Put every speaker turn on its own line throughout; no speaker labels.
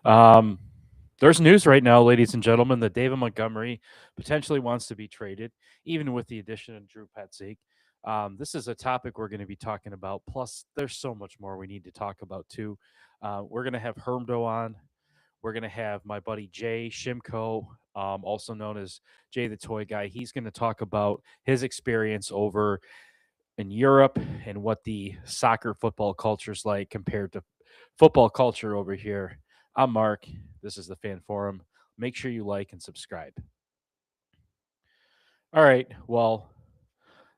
Um, there's news right now, ladies and gentlemen, that David Montgomery potentially wants to be traded, even with the addition of Drew Petzing. This is a topic we're going to be talking about. Plus, there's so much more we need to talk about too. We're going to have Hermdo on. We're going to have my buddy Jay Shimko, also known as Jay the Toy Guy. He's going to talk about his experience over in Europe and what the soccer football culture is like compared to football culture over here. I'm Mark. This is the Fan Forum. Make sure you like and subscribe. All right. Well,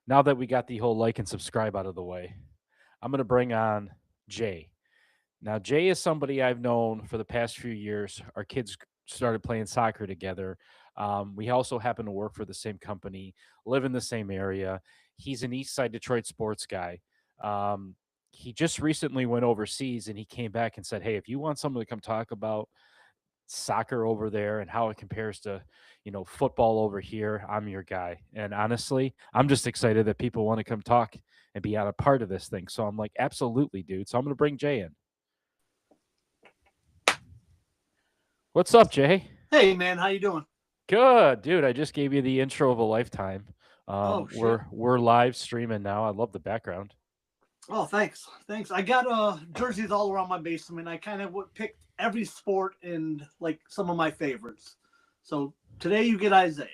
now that we got the whole like and subscribe out of the way, I'm going to bring on Jay. Now, Jay is somebody I've known for the past few years. Our kids started playing soccer together. We also happen to work for the same company, live in the same area. He's an East Side Detroit sports guy. Um, he just recently went overseas and he came back and said, "Hey, if you want someone to come talk about soccer over there and how it compares to, football over here, I'm your guy." And honestly, I'm just excited that people want to come talk and be on a part of this thing. So I'm like, absolutely, dude. So I'm going to bring Jay in. What's up, Jay?
Hey man, how you doing?
Good, dude. I just gave you the intro of a lifetime.
Oh shit.
We're live streaming now. I love the background.
Oh thanks. Thanks. I got jerseys all around my basement. I kind of picked every sport and like some of my favorites. So today you get Isaiah.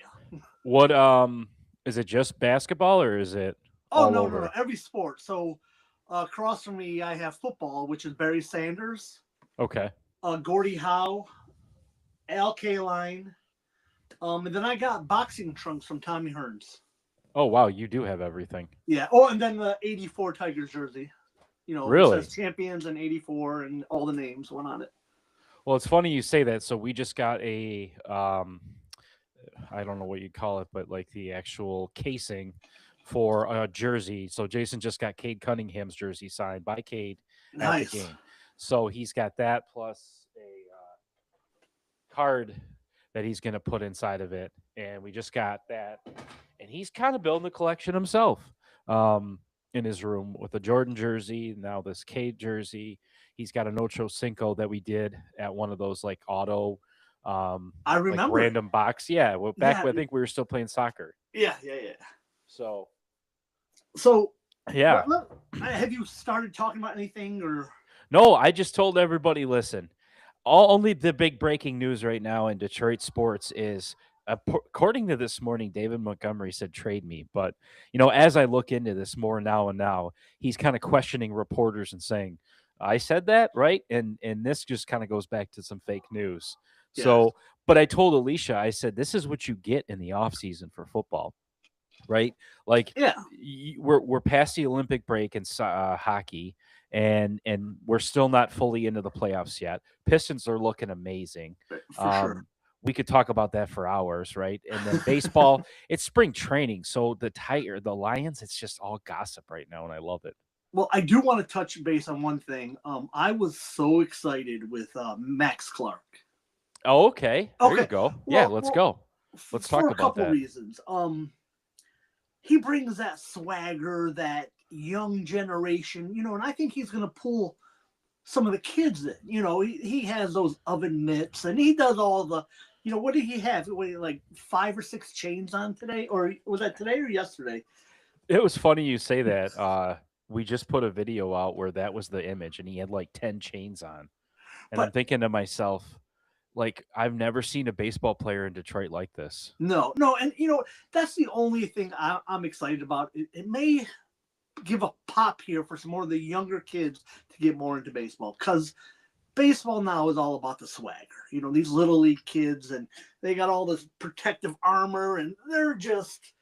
What is it just basketball or is it
Oh
all
no,
over?
every sport. So across from me I have football, which is Barry Sanders,
Okay.
Gordie Howe, Al Kaline, and then I got boxing trunks from Tommy Hearns.
Oh wow, you do have everything.
Yeah. Oh, and then the '84 Tigers jersey. It says
Really?
champions and '84 and all the names went on it.
Well, it's funny you say that. So we just got a I don't know what you call it, but like the actual casing for a jersey. So Jason just got Cade Cunningham's jersey signed by Cade at the
Nice.
game. So he's got that plus a card that he's going to put inside of it. And we just got that. And he's kind of building a collection himself in his room with a Jordan jersey, now this Cade jersey. He's got an Ocho Cinco that we did at one of those like auto,
I
like
remember it.
random box. Yeah, well, back
Yeah,
when I think we were still playing soccer.
yeah.
So,
So,
yeah.
have you started talking about anything or?
No, I just told everybody listen, only the big breaking news right now in Detroit sports is according to this morning, David Montgomery said trade me. But as I look into this more now and now, he's kind of questioning reporters and saying, "I said that, right?" And this just kind of goes back to some fake news.
Yeah,
So, but I told Alicia, I said, "This is what you get in the off season for football." Right? Like
yeah,
we're past the Olympic break in hockey, and we're still not fully into the playoffs yet. Pistons are looking amazing.
for sure.
We could talk about that for hours, right? And then baseball, it's spring training, so the Lions, it's just all gossip right now, and I love it.
Well, I do want to touch base on one thing. I was so excited with Max Clark.
Oh, okay, there you
Okay,
go. Yeah,
well,
let's
well,
go. Let's
for
talk
a
about
couple
that.
reasons. He brings that swagger, that young generation, and I think he's going to pull some of the kids in. He has those oven mitts and he does all the, what did he have? Like 5 or 6 chains on today? Or was that today or yesterday?
It was funny you say that. We just put a video out where that was the image, and he had like 10 chains on, and I'm
But
thinking to myself, like, I've never seen a baseball player in Detroit like this.
no. And, that's the only thing I'm excited about. It may give a pop here for some more of the younger kids to get more into baseball because baseball now is all about the swagger. These little league kids and they got all this protective armor and they're just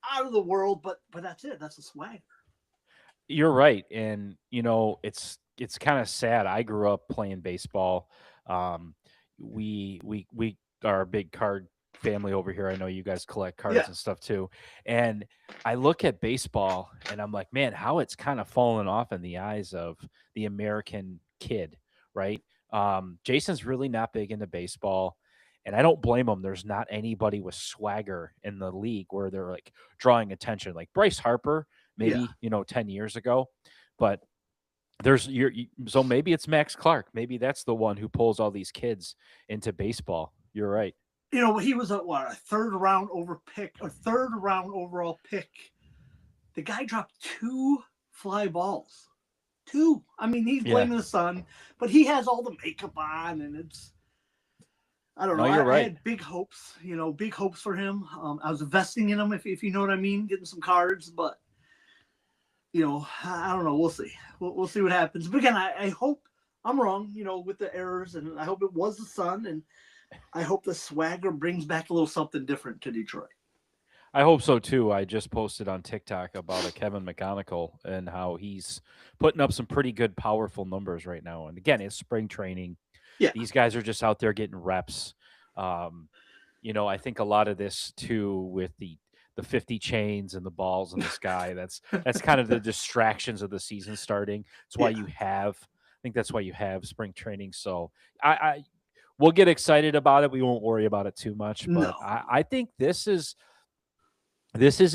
out of the world. But that's it. That's the swagger.
You're right, and it's kind of sad. I grew up playing baseball. Um, we are a big card family over here. I know you guys collect
Yeah,
cards and stuff too. And I look at baseball and I'm like, man, how it's kind of fallen off in the eyes of the American kid, right? Jason's really not big into baseball. And I don't blame him. There's not anybody with swagger in the league where they're like drawing attention. Like Bryce Harper,
yeah.
maybe 10 years ago, but So maybe it's Max Clark. Maybe that's the one who pulls all these kids into baseball. You're right.
He was a third round third round overall pick. The guy dropped two fly balls. Two. I mean, he's
Yeah.
blaming the sun, but he has all the makeup on, and it's. I don't know.
No, you're
I
right.
had big hopes, big hopes for him. I was investing in him, if you know what I mean, getting some cards, but I don't know. We'll see. We'll see what happens. But again, I hope I'm wrong, with the errors, and I hope it was the sun, and I hope the swagger brings back a little something different to Detroit.
I hope so too. I just posted on TikTok about a Kevin McGonigal and how he's putting up some pretty good, powerful numbers right now. And again, it's spring training.
Yeah.
These guys are just out there getting reps. Um, I think a lot of this too with the 50 chains and the balls in the sky. That's kind of the distractions of the season starting. It's why
Yeah.
you have. I think that's why you have spring training. So I we'll get excited about it. We won't worry about it too much. But
No.
I think this is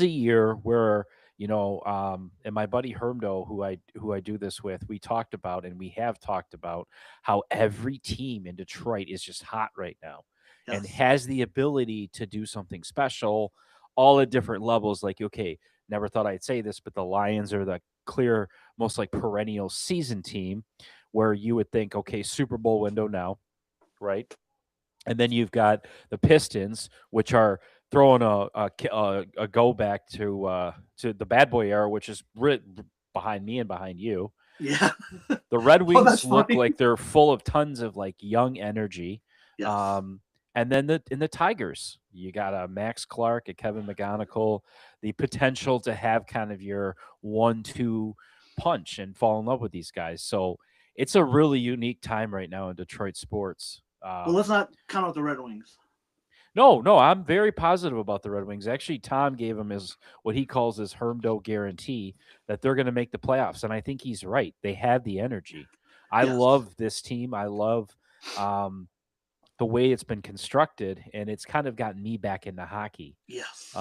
a year where and my buddy Hermdo, who I do this with, we talked about and we have talked about how every team in Detroit is just hot right now and
Yes.
has the ability to do something special, all at different levels. Like, okay, never thought I'd say this, but the Lions are the clear, most like perennial season team, where you would think, okay, Super Bowl window now, right? And then you've got the Pistons, which are throwing a go back to the bad boy era, which is behind me and behind you.
Yeah.
The Red
Oh, that's
Wings look
funny.
like they're full of tons of like young energy.
Yes.
Um, and then the Tigers, you got a Max Clark, a Kevin McGonigal, the potential to have kind of your 1-2 punch and fall in love with these guys. So it's a really unique time right now in Detroit sports.
But let's not count out the Red Wings.
No, no, I'm very positive about the Red Wings. Actually, Tom gave him his what he calls his Hermdo guarantee that they're going to make the playoffs, and I think he's right. They have the energy. I
Yes.
love this team. I love um, the way it's been constructed, and it's kind of gotten me back into hockey.
Yes.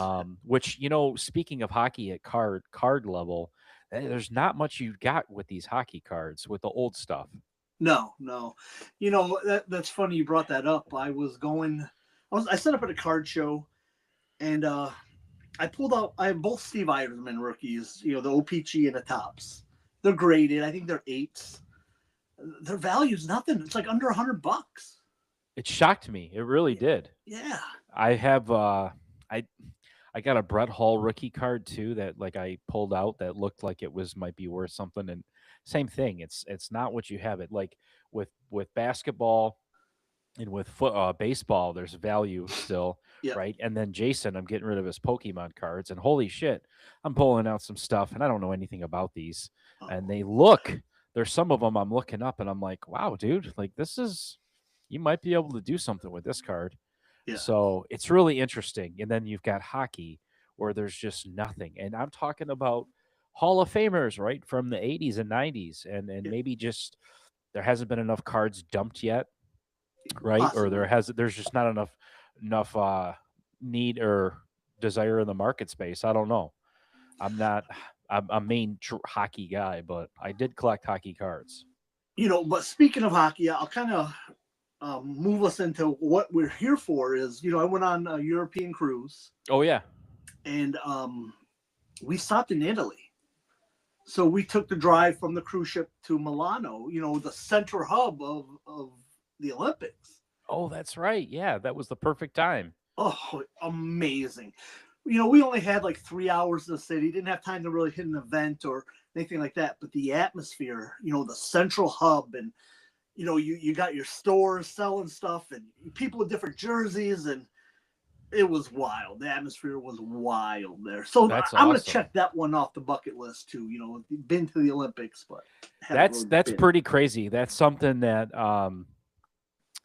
Which speaking of hockey at card level, there's not much you got with these hockey cards with the old stuff.
No, no. That's funny you brought that up. I set up at a card show, and I pulled out. I have both Steve Eiserman rookies. The OPG and the tops. They're graded. I think they're eights. Their value's nothing. It's like under $100.
It shocked me. It really did.
Yeah.
I have I got a Brett Hall rookie card too that like I pulled out that looked like it was might be worth something, and same thing. It's not what you have it like with basketball and with baseball. There's value still,
Yep.
right? And then Jason, I'm getting rid of his Pokemon cards, and holy shit, I'm pulling out some stuff, and I don't know anything about these, and
Oh,
they look. There's some of them I'm looking up, and I'm like, wow, dude, like this is you might be able to do something with this card.
yeah.
So it's really interesting. And then you've got hockey where there's just nothing. And I'm talking about Hall of Famers, right, from the 80s and 90s. And
Yeah.
maybe just there hasn't been enough cards dumped yet, right? Or
Possibly.
there's just not enough need or desire in the market space. I don't know. I'm not I'm a main hockey guy, but I did collect hockey cards.
But speaking of hockey, I'll kind of move us into what we're here for. I went on a European cruise,
Oh yeah.
and we stopped in Italy. So we took the drive from the cruise ship to Milano, the center hub of the Olympics.
Oh, that's right. Yeah, that was the perfect time.
Oh, amazing. We only had like 3 hours in the city. Didn't have time to really hit an event or anything like that. But the atmosphere, the central hub, and you got your stores selling stuff and people with different jerseys, and it was wild. The atmosphere was wild there. So
That's
I'm going to
awesome.
check that one off the bucket list too. Been to the Olympics, but haven't
That's
really
that's
been.
pretty crazy. That's something that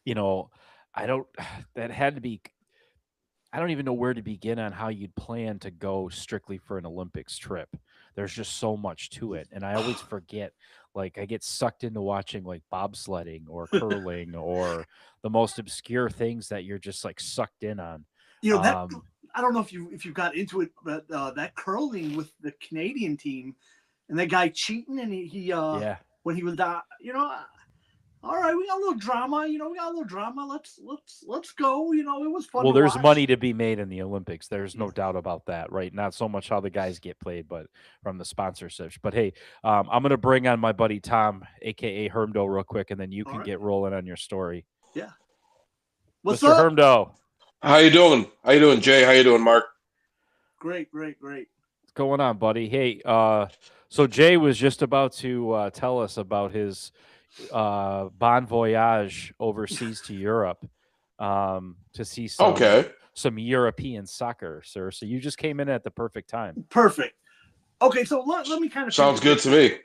you know, I don't that had to be I don't even know where to begin on how you'd plan to go strictly for an Olympics trip. There's just so much to it. And I always forget, like, I get sucked into watching like bobsledding or curling or the most obscure things that you're just like sucked in on.
That
Um,
I don't know if you got into it, but that curling with the Canadian team and that guy cheating, and he
yeah.
when he was down. All right, we got a little drama. We got a little drama. Let's go. It was fun
Well,
to
there's
watch.
money to be made in the Olympics. There's no
Yeah.
doubt about that, right? Not so much how the guys get played, but from the sponsorships. But hey, I'm going to bring on my buddy Tom, aka Hermdo, real quick, and then you
All
can
right.
get rolling on your story,
Yeah. What's
Mr.
up?
Hermdo.
How you doing? How you doing, Jay? How you doing, Mark?
Great, great, great.
What's going on, buddy? Hey, so Jay was just about to tell us about his bon voyage overseas to Europe to see
Okay.
some European soccer, sir. So you just came in at the perfect time.
Perfect. Okay, so let me kind of
Sounds good to me.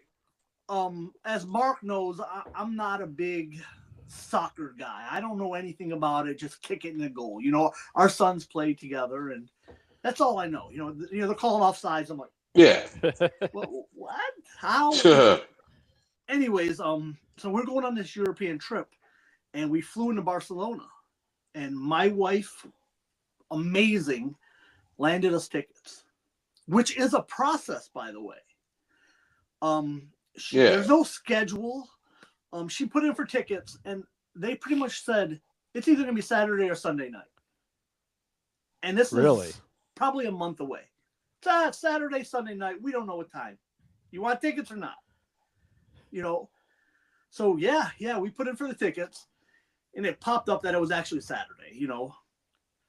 As Mark knows, I'm not a big soccer guy. I don't know anything about it. Just kick it in the goal. Our sons play together, and that's all I know. They're calling offsides. I'm like,
Yeah.
what? How? Anyways, so we're going on this European trip, and we flew into Barcelona, and my wife, amazing, landed us tickets, which is a process, by the way. There's no schedule. She put in for tickets, and they pretty much said it's either going to be Saturday or Sunday night. And this is probably a month away. Saturday, Sunday night. We don't know what time. You want tickets or not? So yeah, we put in for the tickets, and it popped up that it was actually Saturday.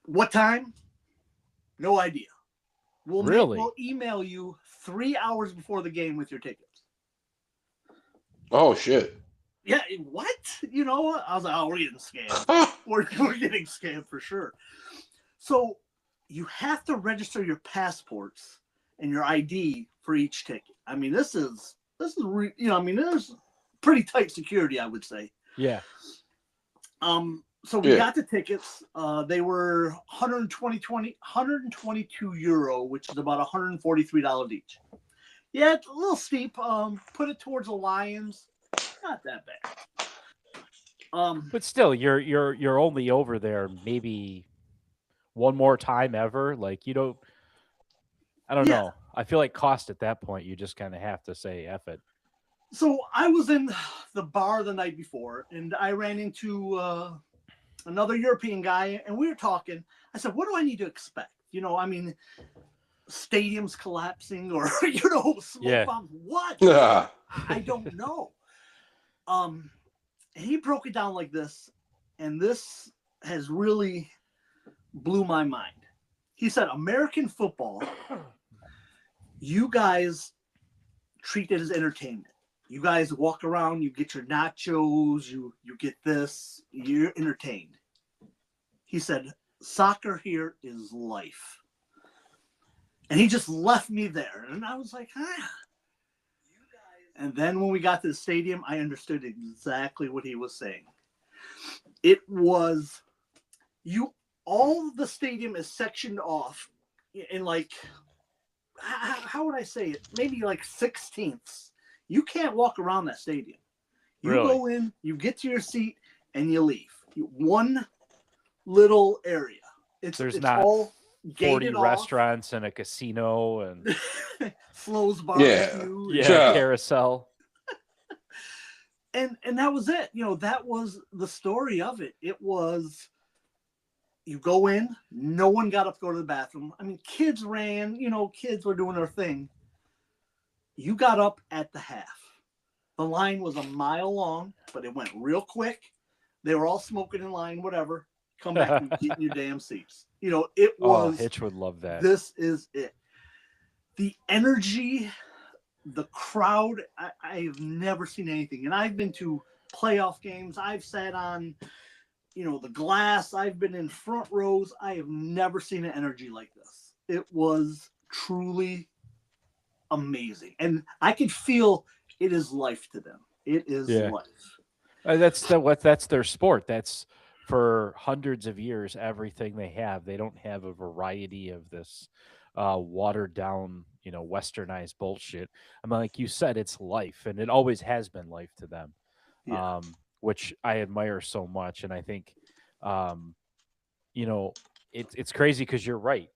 What time? No idea. We'll email you 3 hours before the game with your tickets.
Oh shit.
Yeah, what? I was like, oh, we're getting scammed. we're getting scammed for sure. So you have to register your passports and your ID for each ticket. I mean, this is there's pretty tight security, I would say.
Yeah.
So we got the tickets. They were 122 euro, which is about $143 each. Yeah, it's a little steep. Put it towards the Lions. Not that bad.
But still, you're only over there maybe one more time ever. Like I don't know. I feel like cost at that point, you just kind of have to say F it.
So I was in the bar the night before, and I ran into another European guy, and we were talking. I said, what do I need to expect? Stadiums collapsing or, smoke bombs. What? I don't know. And he broke it down like this, and this has really blew my mind. He said, American football, you guys treat it as entertainment. You guys walk around, you get your nachos, you get this, you're entertained. He said, soccer here is life. And he just left me there. And I was like, And then when we got to the stadium, I understood exactly what he was saying. It was, all the stadium is sectioned off in like, how would I say it? Maybe like 16ths. You can't walk around that stadium. You go in, you get to your seat, and you leave. One little area. It's
not
all
40
off.
restaurants and a casino and
Flo's barbecue.
Yeah, carousel.
And that was it. That was the story of it. It was, you go in, no one got up to go to the bathroom. I mean, kids ran, kids were doing their thing. You got up at the half. The line was a mile long, but it went real quick. They were all smoking in line, whatever. Come back and get in your damn seats. It was. Oh,
Hitch would love that.
This is it. The energy, the crowd, I've never seen anything. And I've been to playoff games. I've sat on, the glass. I've been in front rows. I have never seen an energy like this. It was truly amazing. And I could feel it is life to them. It is life.
That's their sport. That's for hundreds of years, everything they have. They don't have a variety of this watered down, westernized bullshit. I mean, like you said, it's life, and it always has been life to them, which I admire so much. And I think, it's crazy because you're right.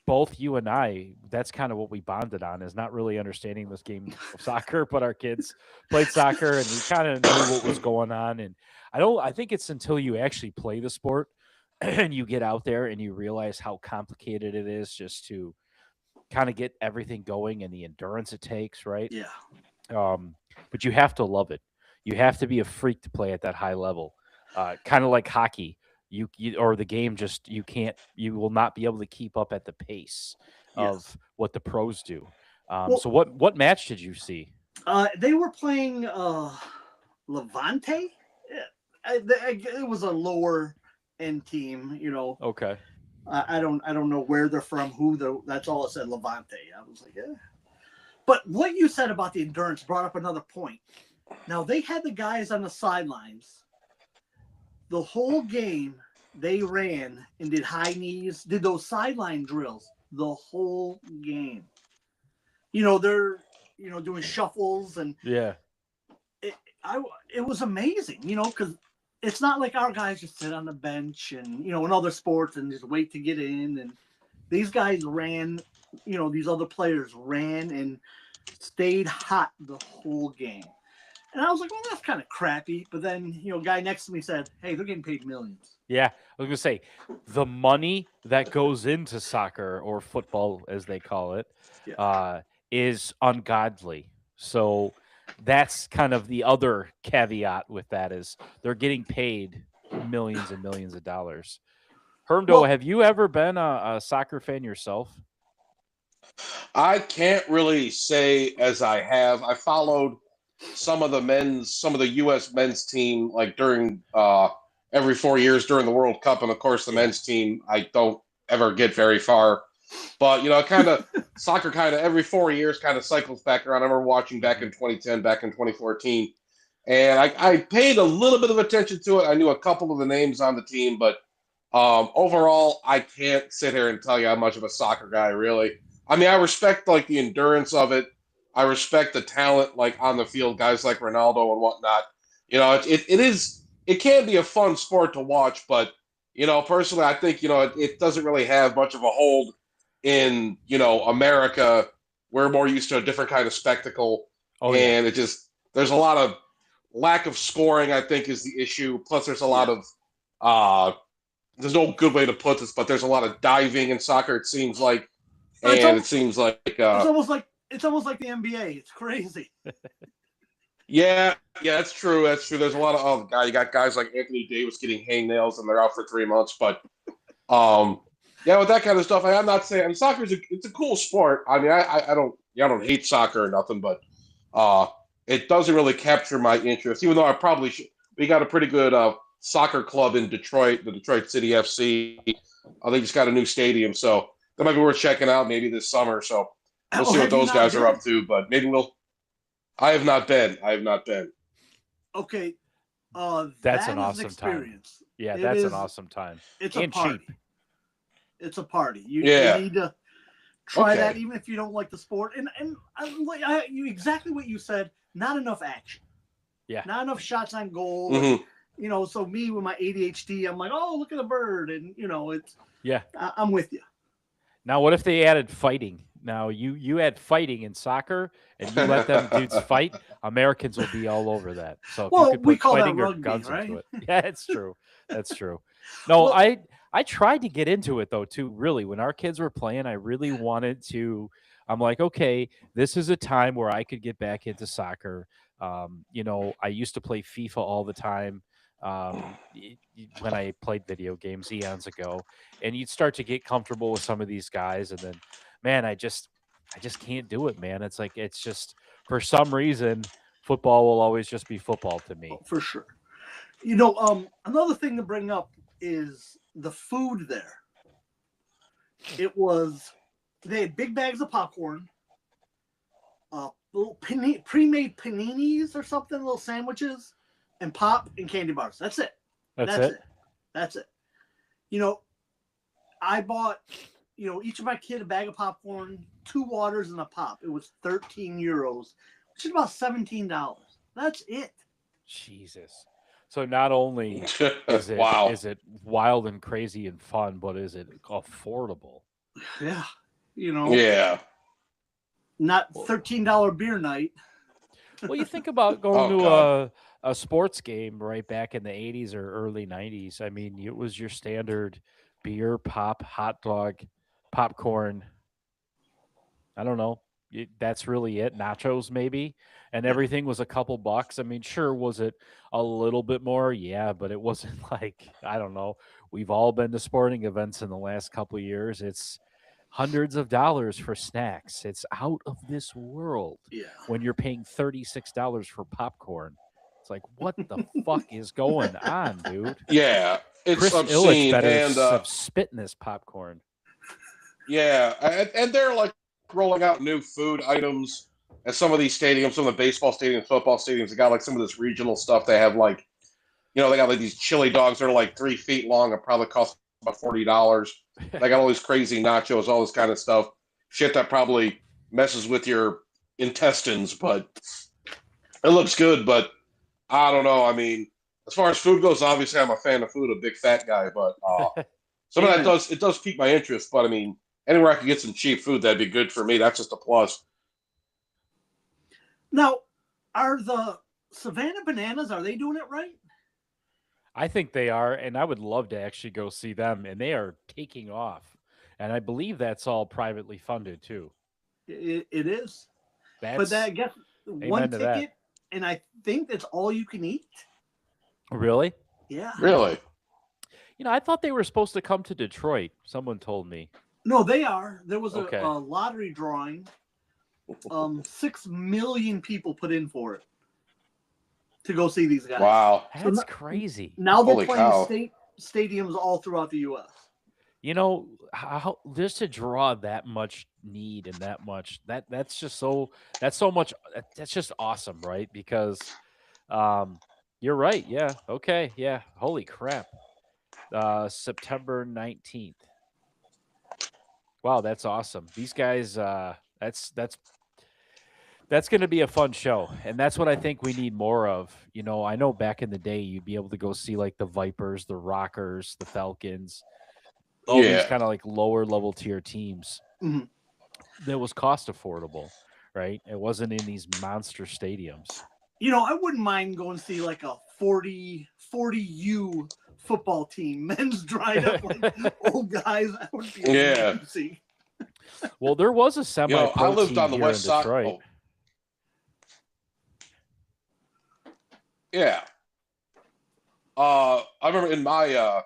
both you and I, that's kind of what we bonded on, is not really understanding this game of soccer, but our kids played soccer and we kind of knew what was going on. And I think it's until you actually play the sport and you get out there and you realize how complicated it is just to kind of get everything going and the endurance it takes, right?
Yeah.
But you have to love it. You have to be a freak to play at that high level. Kind of like hockey. You or the game, just you will not be able to keep up at the pace
Yes.
of what the pros do.
Well,
So what match did you see?
they were playing Levante. It was a lower end team.
Okay.
I don't know where they're from. That's all it said. Levante. I was like, yeah. But what you said about the endurance brought up another point. Now they had the guys on the sidelines. The whole game they ran and did high knees, did those sideline drills the whole game. They're doing shuffles and
Yeah.
it was amazing, because it's not like our guys just sit on the bench and in other sports and just wait to get in. And these guys ran, these other players ran and stayed hot the whole game. And I was like, well, that's kind of crappy. But then, a guy next to me said, hey, they're getting paid millions.
Yeah, I was gonna say the money that goes into soccer or football, as they call it,
Yeah.
is ungodly. So that's kind of the other caveat with that is they're getting paid millions and millions of dollars. Hermdo,
Well,
have you ever been a soccer fan yourself?
I can't really say as I have. I followed some of the U.S. men's team like during every 4 years during the World Cup, and of course the men's team. I don't ever get very far, but kind of soccer kind of every 4 years kind of cycles back around. I remember watching back in 2010, back in 2014, and I paid a little bit of attention to it. I knew a couple of the names on the team, but overall, I can't sit here and tell you how much of a soccer guy really. I mean, I respect like the endurance of it. I respect the talent like on the field, guys like Ronaldo and whatnot. It can be a fun sport to watch, but personally, I think it doesn't really have much of a hold in America. We're more used to a different kind of spectacle,
Oh yeah,
and there's a lot of lack of scoring. I think is the issue. Plus, there's a lot of there's no good way to put this, but there's a lot of diving in soccer. It seems like, and it seems like
it's almost like the NBA. It's crazy.
yeah, that's true. That's true. There's a lot of you got guys like Anthony Davis getting hangnails and they're out for 3 months. But yeah, with that kind of stuff, I'm not saying soccer it's a cool sport. I mean, I don't hate soccer or nothing, but it doesn't really capture my interest. Even though I probably should. We got a pretty good soccer club in Detroit, the Detroit City FC. They just got a new stadium, so that might be worth checking out maybe this summer. So we'll see what those guys are up to. But maybe we'll. I have not been.
Okay.
that's an awesome time. Yeah, that's an awesome time.
It's
and
a party.
cheap.
It's a party. You need to try that, even if you don't like the sport. And exactly what you said. Not enough action.
Yeah.
Not enough shots on goal.
Mm-hmm.
And, so me with my ADHD, I'm like, oh, look at the bird, and it's.
Yeah.
I'm with you.
Now, what if they added fighting? Now, you add fighting in soccer, and you let them dudes fight. Americans will be all over that. So, if you could put fighting or guns into it, yeah, it's true. That's true. No, I tried to get into it though too. Really, when our kids were playing, I really wanted to. I'm like, okay, this is a time where I could get back into soccer. I used to play FIFA all the time when I played video games eons ago, and you'd start to get comfortable with some of these guys, and then, man, I just can't do it, man. It's like it's just for some reason football will always just be football to me.
For sure. Another thing to bring up is the food there. They had big bags of popcorn, little pre-made paninis or something, little sandwiches, and pop and candy bars. That's it. That's it. I bought, each of my kid a bag of popcorn, 2 waters, and a pop. It was €13, which is about $17. That's it.
Jesus. So not only is it
Wow.
is it wild and crazy and fun, but is it affordable?
Yeah, you know,
Yeah.
not $13 beer night.
Well, you think about going
Oh
to
God.
a sports game right back in the 80s or early 90s. I mean, it was your standard beer, pop, hot dog, popcorn. I don't know. That's really it. Nachos, maybe. And
Yeah.
everything was a couple bucks. I mean, sure, was it a little bit more? Yeah, but it wasn't like, I don't know. We've all been to sporting events in the last couple of years. It's hundreds of dollars for snacks. It's out of this world
Yeah.
when you're paying $36 for popcorn. It's like, what the fuck is going on, dude?
Yeah. It's
Chris Illich
obscene,
better
and
have spit in this popcorn.
yeah, and they're like rolling out new food items at some of these stadiums, some of the baseball stadiums, football stadiums. They got like some of this regional stuff. They have like, they got like these chili dogs that are like 3 feet long and probably cost about $40. They got all these crazy nachos, all this kind of stuff. Shit that probably messes with your intestines, but it looks good. But I don't know. I mean, as far as food goes, obviously I'm a fan of food, a big fat guy, but some of that
Amen.
does pique my interest. But I mean, anywhere I could get some cheap food, that'd be good for me. That's just a plus.
Now, are the Savannah Bananas, are they doing it right?
I think they are, and I would love to actually go see them, and they are taking off. And I believe that's all privately funded too.
It is. But
That's
that, I guess one
amen to that.
ticket, and I think that's all you can eat.
Really?
Yeah.
Really?
I thought they were supposed to come to Detroit. Someone told me.
No, they are. There was
Okay.
a lottery drawing. 6 million people put in for it to go see these guys.
Wow.
That's crazy.
Now they're
Holy
playing
cow.
stadiums all throughout the U.S.
How just to draw that much need and that much that's just so much that's just awesome, right? Because you're right. Yeah. Okay. Yeah. Holy crap. September 19th. Wow, that's awesome. These guys that's going to be a fun show. And that's what I think we need more of. I know back in the day you'd be able to go see like the Vipers, the Rockers, the Falcons, all these
Yeah.
kind of like lower level tier teams.
Mhm.
That was cost affordable, right? It wasn't in these monster stadiums.
I wouldn't mind going to see like a 40U football team, men's dried up like old guys. That would be
Yeah.
amazing.
Well, there was a semi-pro
I lived
team
on the
here in
west side.
Detroit.
Oh. Yeah. I remember in my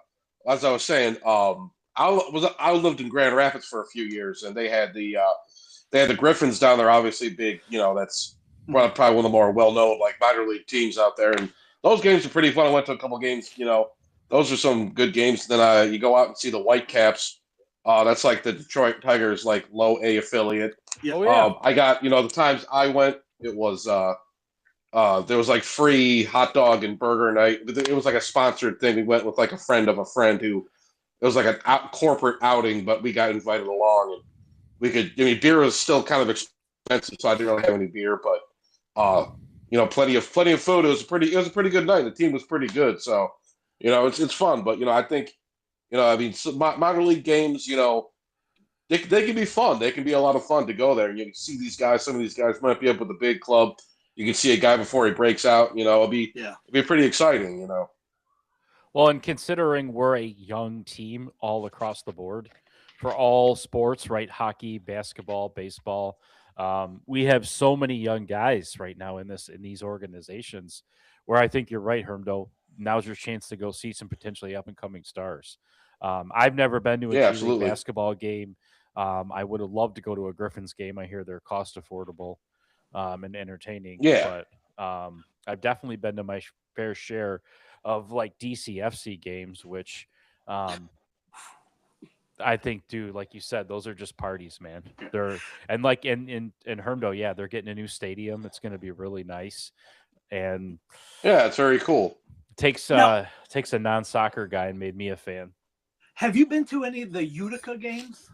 as I was saying, I lived in Grand Rapids for a few years, and they had the Griffins down there. Obviously, big. That's probably one of the more well known like minor league teams out there, and those games are pretty fun. I went to a couple games. Those are some good games. Then you go out and see the Whitecaps. That's like the Detroit Tigers, like low A affiliate.
Yeah.
Oh yeah.
I got the times I went, it was there was like free hot dog and burger night. It was like a sponsored thing. We went with like a friend of a friend who it was like a corporate outing, but we got invited along, and we could. I mean, beer was still kind of expensive, so I didn't really have any beer, but plenty of food. It was a pretty good night. The team was pretty good, so it's fun. But I think I mean, minor league games, they can be fun. They can be a lot of fun to go there. You can see these guys. Some of these guys might be up with a big club. You can see a guy before he breaks out. It'll be pretty exciting.
Well, and considering we're a young team all across the board for all sports, right? Hockey, basketball, baseball. We have so many young guys right now in these organizations where I think you're right, Hermdo. Now's your chance to go see some potentially up and coming stars. I've never been to a
Yeah,
G League
absolutely.
basketball game. I would have loved to go to a Griffins game. I hear they're cost affordable and entertaining.
Yeah.
But I've definitely been to my fair share of like DCFC games, which I think, dude, like you said, those are just parties, man. They're and like in Hermdo, yeah, they're getting a new stadium. It's going to be really nice, and
yeah, it's very cool.
Takes a non-soccer guy and made me a fan.
Have you been to any of the Utica games?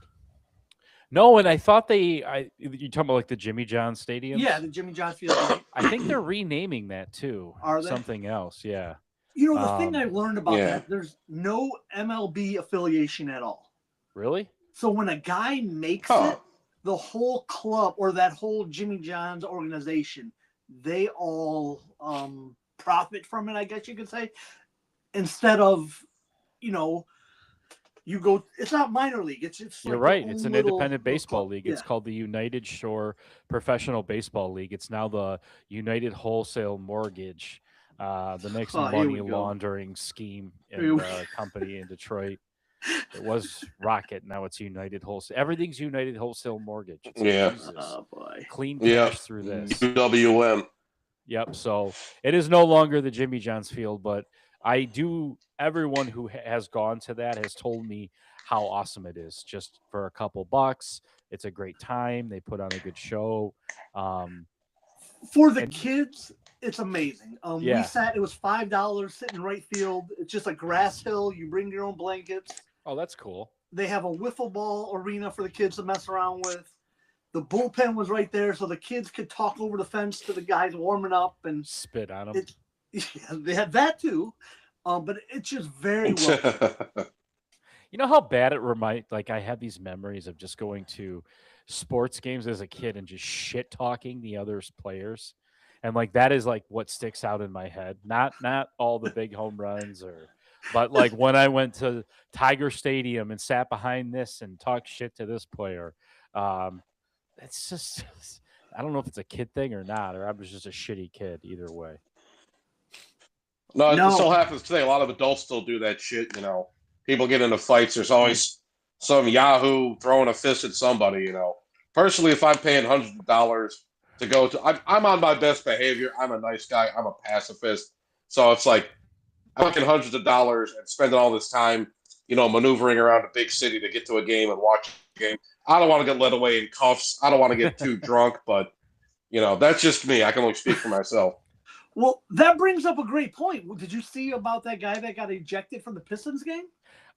No, and I thought you talking about like the Jimmy John Stadium?
Yeah, the Jimmy John Field.
I think they're renaming that too.
Are they?
Something else? Yeah.
The thing I learned about that, there's no MLB affiliation at all.
Really?
So when a guy makes
Huh.
it, the whole club or that whole Jimmy John's organization, they all profit from it, I guess you could say. Instead of, you know, you go, it's not minor league. It's
You're
like their
right.
own
It's an
little
independent baseball
club.
league.
Yeah.
It's called the United Shore Professional Baseball League. It's now the United Wholesale Mortgage, the next
Oh, here
money
we go.
laundering scheme
Here
in
we-
company in Detroit. It was Rocket. Now it's United Wholesale. Everything's United Wholesale Mortgage. It's like,
Yeah.
Jesus.
Oh boy.
Clean
Yeah.
cash through this.
UWM.
Yep. So it is no longer the Jimmy John's field, but everyone who has gone to that has told me how awesome it is just for a couple bucks. It's a great time. They put on a good show.
For the
And-
kids, it's amazing. We
Yeah.
sat, it was $5 sitting in right field. It's just a grass hill. You bring your own blankets.
Oh, that's cool.
They have a wiffle ball arena for the kids to mess around with. The bullpen was right there, so the kids could talk over the fence to the guys warming up, and
Spit on them.
yeah, they had that too. But it's just very well.
You know how bad it like I have these memories of just going to sports games as a kid and just shit talking the other players. And like that is like what sticks out in my head. Not all the big home runs but like when I went to Tiger Stadium and sat behind this and talked shit to this player. It's just I don't know if it's a kid thing or not, or I was just a shitty kid either way.
No,
No.
it still happens today. A lot of adults still do that shit. You know, people get into fights. There's always some Yahoo throwing a fist at somebody. You know, personally, if I'm paying hundreds of dollars to go to, I'm on my best behavior. I'm a nice guy. I'm a pacifist. So it's like I'm paying hundreds of dollars and spending all this time, you know, maneuvering around a big city to get to a game and watch a game. I don't want to get led away in cuffs. I don't want to get too drunk, but you know, that's just me. I can only speak for myself.
Well, that brings up a great point. Did you see about that guy that got ejected from the Pistons game?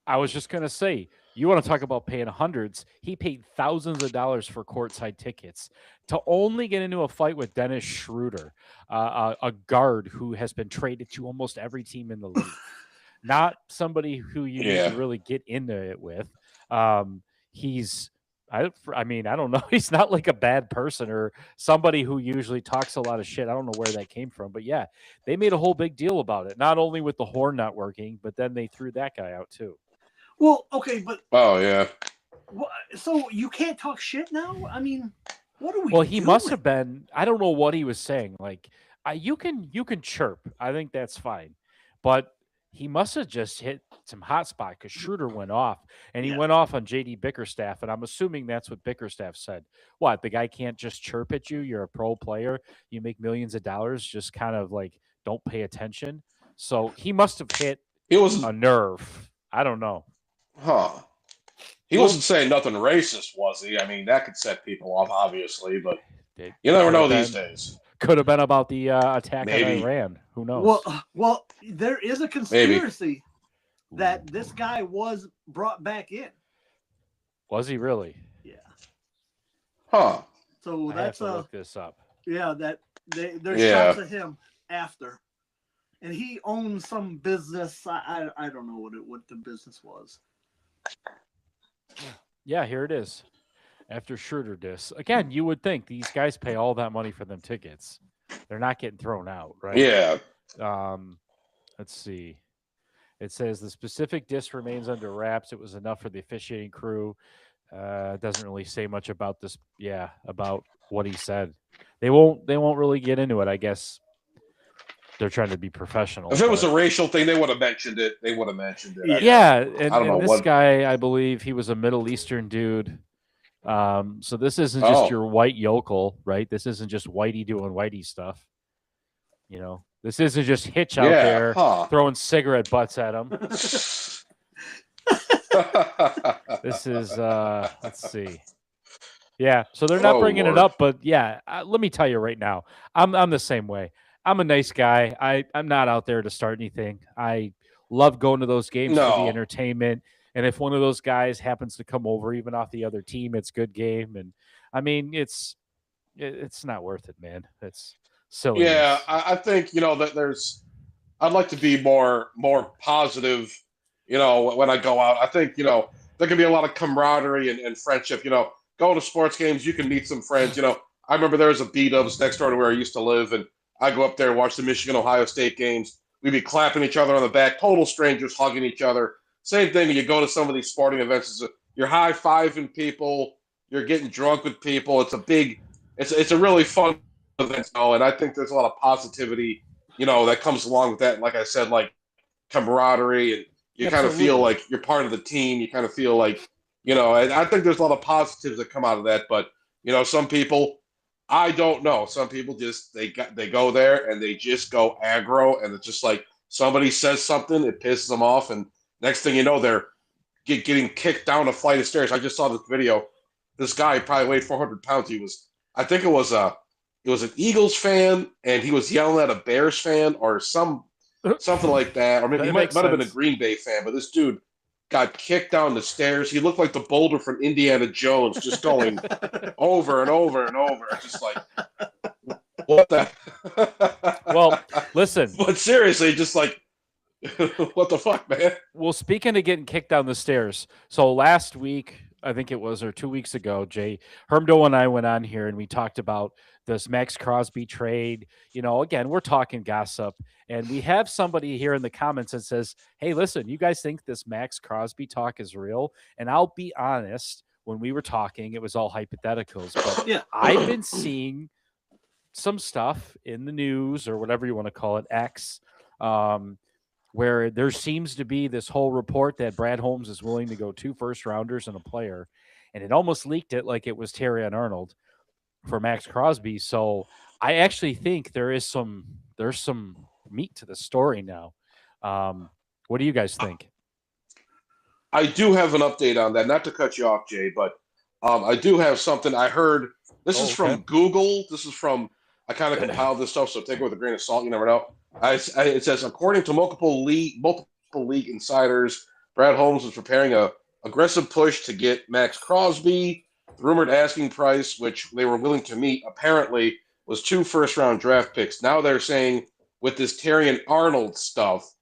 I was just going to say, you want to talk about paying hundreds. He paid thousands of dollars for courtside tickets to only get into a fight with Dennis Schroeder, a guard who has been traded to almost every team in the league. Not somebody who you need to really get into it with. I mean, I don't know. He's not like a bad person or somebody who usually talks a lot of shit. I don't know where that came from. But yeah, they made a whole big deal about it. Not only with the horn not working, but then they threw that guy out too.
Well, okay, but
Oh yeah.
so you can't talk shit now? I mean, what are we
Well, he
doing?
must have been. I don't know what he was saying. Like, you can chirp. I think that's fine. But he must have just hit some hot spot because Schroeder went off, and he went off on J.D. Bickerstaff, and I'm assuming that's what Bickerstaff said. What, the guy can't just chirp at you? You're a pro player. You make millions of dollars. Just kind of like don't pay attention. So he must have hit a nerve. I don't know.
Huh. He wasn't saying nothing racist, was he? I mean, that could set people off, obviously, but you never know these days.
Could have been about the attack on
Maybe.
Iran. Who knows?
Well, there is a conspiracy that this guy was brought back in.
Was he really?
Yeah.
Huh.
So
I
that's
have to look this up.
Yeah, that there's shots of him after, and he owns some business. I don't know what the business was.
Yeah, here it is. After Schroeder diss. Again, you would think these guys pay all that money for them tickets. They're not getting thrown out, right?
Yeah.
Let's see. It says the specific diss remains under wraps. It was enough for the officiating crew. It doesn't really say much about this. Yeah, about what he said. They won't really get into it. I guess they're trying to be professional.
If it was a racial thing, they would have mentioned it.
Yeah, and
I don't know
this
what
guy, I believe, he was a Middle Eastern dude. So this isn't just your white yokel, right? This isn't just whitey doing whitey stuff. You know, this isn't just Hitch out there throwing cigarette butts at him. This is let's see. Yeah, so they're not bringing it up, but yeah, let me tell you right now, I'm the same way. I'm a nice guy. I'm not out there to start anything. I love going to those games for the entertainment. And if one of those guys happens to come over, even off the other team, it's a good game. And I mean, it's not worth it, man. It's silly.
Yeah, I think that I'd like to be more positive. When I go out, I think there can be a lot of camaraderie and friendship. Going to sports games, you can meet some friends. I remember there was a B-Dubs next door to where I used to live, and I go up there and watch the Michigan-Ohio State games. We'd be clapping each other on the back, total strangers hugging each other. Same thing when you go to some of these sporting events. You're high-fiving people. You're getting drunk with people. It's a really fun event, and I think there's a lot of positivity, that comes along with that. Like I said, like camaraderie, and you kind of feel
Absolutely.
like you're part of the team. You kind of feel like, and I think there's a lot of positives that come out of that. But some people, I don't know. Some people just they go there and they just go aggro, and it's just like somebody says something, it pisses them off, and next thing you know, they're getting kicked down a flight of stairs. I just saw this video. This guy probably weighed 400 pounds. I think it was an Eagles fan, and he was yelling at a Bears fan or something like that, or maybe he might have been a Green Bay fan. But this dude got kicked down the stairs. He looked like the boulder from Indiana Jones, just going over and over and over. Just like, what the?
Well, listen.
But seriously, just like, what the fuck, man?
Well, speaking of getting kicked down the stairs, so last week, I think it was, or 2 weeks ago, Jay, Hermdo and I went on here and we talked about this Max Crosby trade. Again, we're talking gossip, and we have somebody here in the comments that says, hey, listen, you guys think this Max Crosby talk is real? And I'll be honest, when we were talking, it was all hypotheticals, but
Yeah.
I've been seeing some stuff in the news, or whatever you want to call it, X, where there seems to be this whole report that Brad Holmes is willing to go 2 first-rounders and a player, and it almost leaked it like it was Terry and Arnold for Max Crosby. So I actually think there's some meat to the story now. What do you guys think?
I do have an update on that. Not to cut you off, Jay, but I do have something I heard. This is from Google. I kind of compiled this stuff, so take it with a grain of salt. You never know. It says, according to multiple league insiders, Brad Holmes is preparing a aggressive push to get Max Crosby. The rumored asking price, which they were willing to meet, apparently was 2 first-round draft picks. Now they're saying with this Terry and Arnold stuff,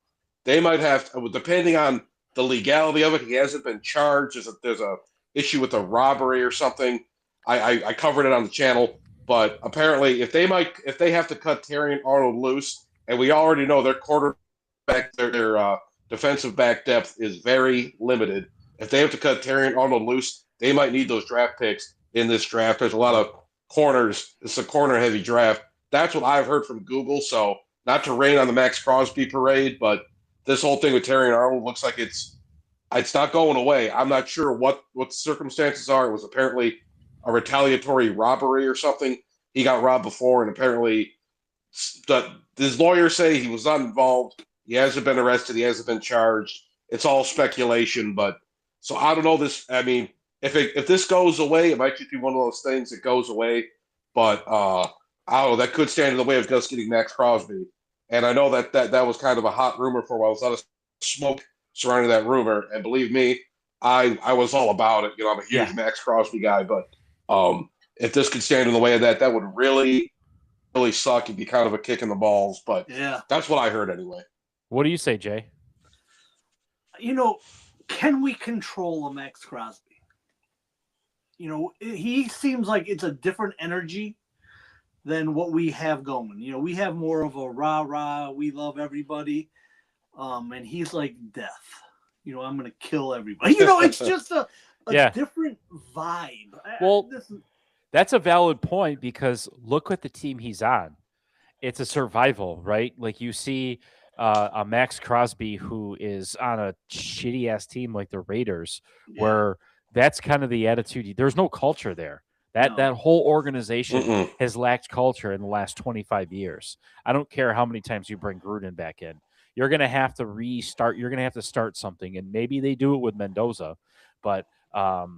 they might have, depending on the legality of it, he hasn't been charged. There's a issue with a robbery or something. I covered it on the channel, but apparently if they have to cut Terry and Arnold loose, and we already know their quarterback, their defensive back depth is very limited. If they have to cut Terry and Arnold loose, they might need those draft picks in this draft. There's a lot of corners. It's a corner-heavy draft. That's what I've heard from Google. So not to rain on the Max Crosby parade, but this whole thing with Terry and Arnold looks like it's not going away. I'm not sure what the circumstances are. It was apparently a retaliatory robbery or something. He got robbed before, and apparently his lawyers say he was not involved. He hasn't been arrested. He hasn't been charged. It's all speculation, but so I don't know this. I mean, if this goes away, it might just be one of those things that goes away. But I don't know. That could stand in the way of just getting Max Crosby. And I know that was kind of a hot rumor for a while. There's a lot of smoke surrounding that rumor. And believe me, I was all about it. I'm a huge Max Crosby guy. But if this could stand in the way of that, that would really, really suck. It'd be kind of a kick in the balls. But that's what I heard anyway.
What do you say, Jay?
Can we control a Max Crosby? He seems like it's a different energy than what we have going. We have more of a rah-rah, we love everybody. And he's like death. I'm going to kill everybody. It's just a different vibe.
Well, that's a valid point, because look at the team he's on. It's a survival, right? Like you see a Max Crosby who is on a shitty-ass team like the Raiders, where that's kind of the attitude. There's no culture there. That whole organization has lacked culture in the last 25 years. I don't care how many times you bring Gruden back in. You're going to have to restart. You're going to have to start something, and maybe they do it with Mendoza. But, but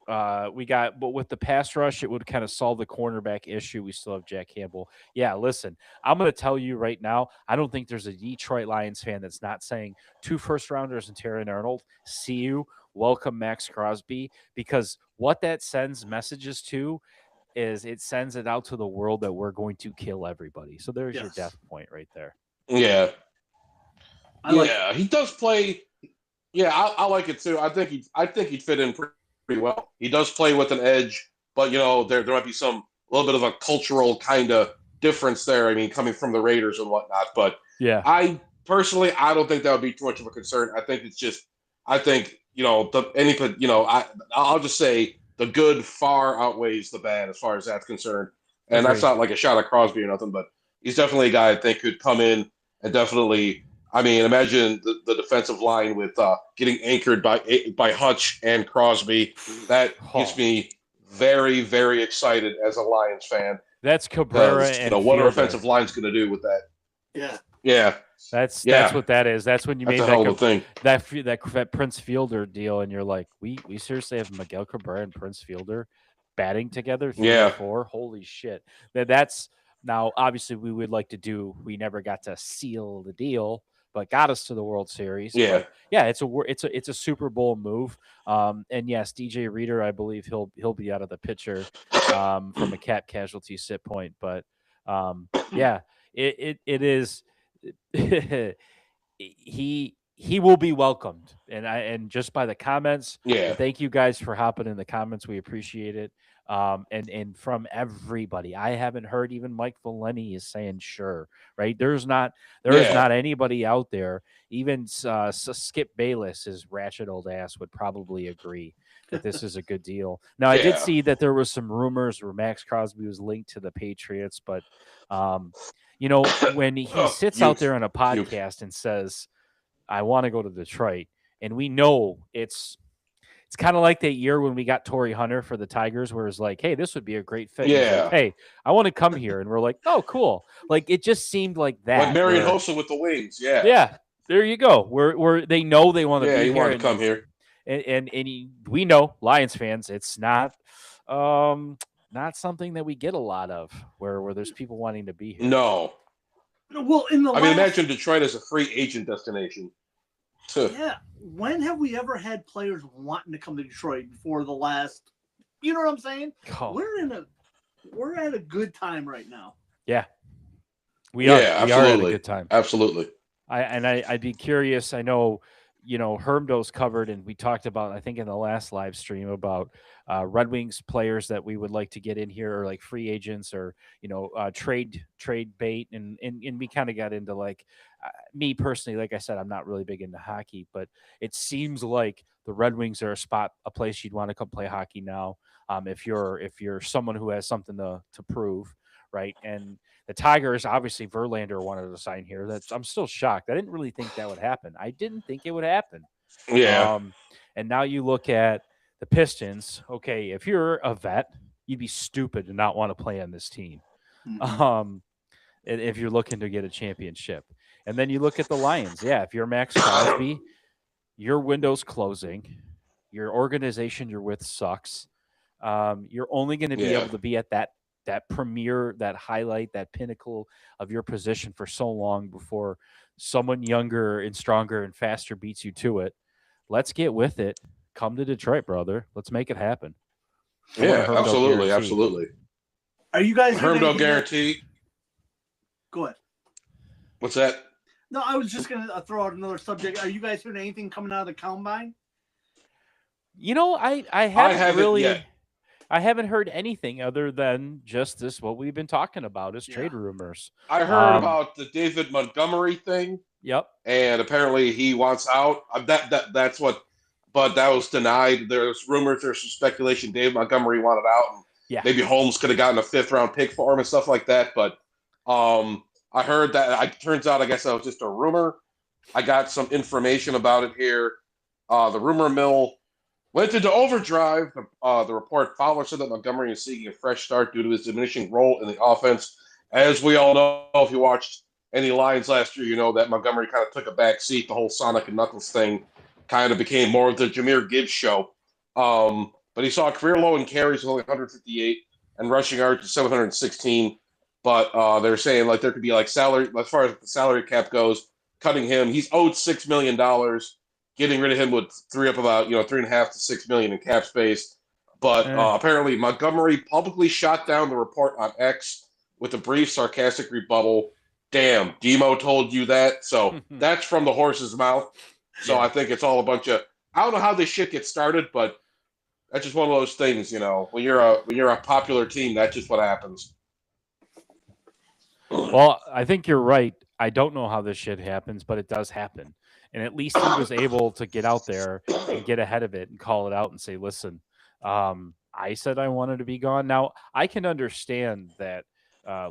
with the pass rush, it would kind of solve the cornerback issue. We still have Jack Campbell. Yeah, listen, I'm going to tell you right now, I don't think there's a Detroit Lions fan that's not saying 2 first-rounders and Terry and Arnold, see you, welcome Max Crosby, because what that sends messages to is it sends it out to the world that we're going to kill everybody. So there's your death point right there.
Yeah. He does play. Yeah, I like it too. I think he'd fit in pretty well. He does play with an edge, but there might be some a little bit of a cultural kind of difference there. I mean, coming from the Raiders and whatnot. But
Yeah.
I personally, I don't think that would be too much of a concern. I think it's just, I think I'll just say the good far outweighs the bad as far as that's concerned. And that's
Agree.
not like a shot at Crosby or nothing, but he's definitely a guy I think could come in and definitely. I mean, imagine the defensive line with getting anchored by Hutch and Crosby. That gets
Oh,
me very, very excited as a Lions fan
that's Cabrera
because
and
what our
Fielder.
offensive line's going to do with that?
Yeah.
Yeah,
That's
yeah,
what that is. That's when you
that's
made
a hell of a thing.
that Prince Fielder deal, and you're like, we seriously have Miguel Cabrera and Prince Fielder batting together 3 and
Yeah,
4. Holy shit! That's now obviously we would like to do. We never got to seal the deal, but got us to the World Series.
yeah,
But yeah, it's a Super Bowl move. And yes, DJ Reader, I believe he'll be out of the picture from a cap casualty sit point, but yeah, it is. He will be welcomed, and just by the comments,
yeah,
and thank you guys for hopping in the comments. We appreciate it. And from everybody, I haven't heard even Mike Valeni is saying sure, right? There is not
yeah,
anybody out there. Even Skip Bayless, his ratchet old ass, would probably agree that this is a good deal. Now, I did
yeah.
see that there was some rumors where Max Crosby was linked to the Patriots, but um, when he
Oh,
sits out
puke,
there on a
puke.
podcast and says, "I want to go to Detroit," and we know it's kind of like that year when we got Torrey Hunter for the Tigers, where it's like, "Hey, this would be a great fit." And he's like,
Yeah,
"Hey, I want to come here," and we're like, "Oh, cool!" Like it just seemed like
like
that.
Marion
Where
Hossa with the wings. Yeah,
yeah, there you go. Where they know they want to
yeah,
be
he
here,
wanted to
and
come here.
we know Lions fans, it's um not something that we get a lot of where there's people wanting to be here.
No,
Well, in the
I mean,
last,
imagine Detroit as a free agent destination. Huh.
yeah, when have we ever had players wanting to come to Detroit before the last? You know what I'm saying?
Oh,
We're at a good time right now.
yeah,
Yeah,
we are at a
absolutely,
good time.
absolutely.
I'd be curious. I know, Hermdo's covered, and we talked about, I think, in the last live stream about Red Wings players that we would like to get in here, or like free agents, or trade bait, and we kind of got into like me personally. Like I said, I'm not really big into hockey, but it seems like the Red Wings are a place you'd want to come play hockey now. If you're someone who has something to prove, right? And the Tigers, obviously, Verlander wanted to sign here. I'm still shocked. I didn't really think that would happen. I didn't think it would happen.
Yeah,
Um, and now you look at the Pistons. Okay, if you're a vet, you'd be stupid to not want to play on this team.
Mhm.
Um, if you're looking to get a championship, and then you look at the Lions. Yeah, if you're Max Crosby, your window's closing. Your organization you're with sucks. You're only going to be
yeah,
able to be at that premier, that highlight, that pinnacle of your position for so long before someone younger and stronger and faster beats you to it. Let's get with it. Come to Detroit, brother. Let's make it happen. I want a
yeah,
Hermdo
absolutely,
guarantee.
absolutely.
Are you guys hearing
Hermdo
anything that?
guarantee.
Go ahead.
What's that?
No, I was just gonna throw out another subject. Are you guys hearing anything coming out of the combine?
I haven't
haven't
really.
yet.
I haven't heard anything other than just this. What we've been talking about is
Yeah.
trade rumors.
I heard about the David Montgomery thing,
Yep.
and apparently he wants out. That's what, but that was denied. There's rumors, there's some speculation. David Montgomery wanted out, and
Yeah.
maybe Holmes could have gotten a 5th-round pick for him and stuff like that. But I heard that. It turns out, I guess that was just a rumor. I got some information about it here. The rumor mill went into overdrive. The report Fowler said that Montgomery is seeking a fresh start due to his diminishing role in the offense. As we all know, if you watched any Lions last year, you know that Montgomery kind of took a back seat. The whole Sonic and Knuckles thing kind of became more of the Jahmyr Gibbs show. But he saw a career low in carries with only 158 and rushing yards to 716. But they're saying like there could be like salary, as far as the salary cap goes, cutting him. He's owed $6 million. Getting rid of him would free up about 3.5 to 6 million in cap space. But apparently Montgomery publicly shot down the report on X with a brief sarcastic rebuttal. Damn, Demo told you that. So that's from the horse's mouth. So I think it's all a bunch of. I don't know how this shit gets started, but that's just one of those things, you know. When you're a popular team, that's just what happens.
Well, I think you're right. I don't know how this shit happens, but it does happen. And at least he was able to get out there and get ahead of it and call it out and say, listen, I said I wanted to be gone. Now, I can understand that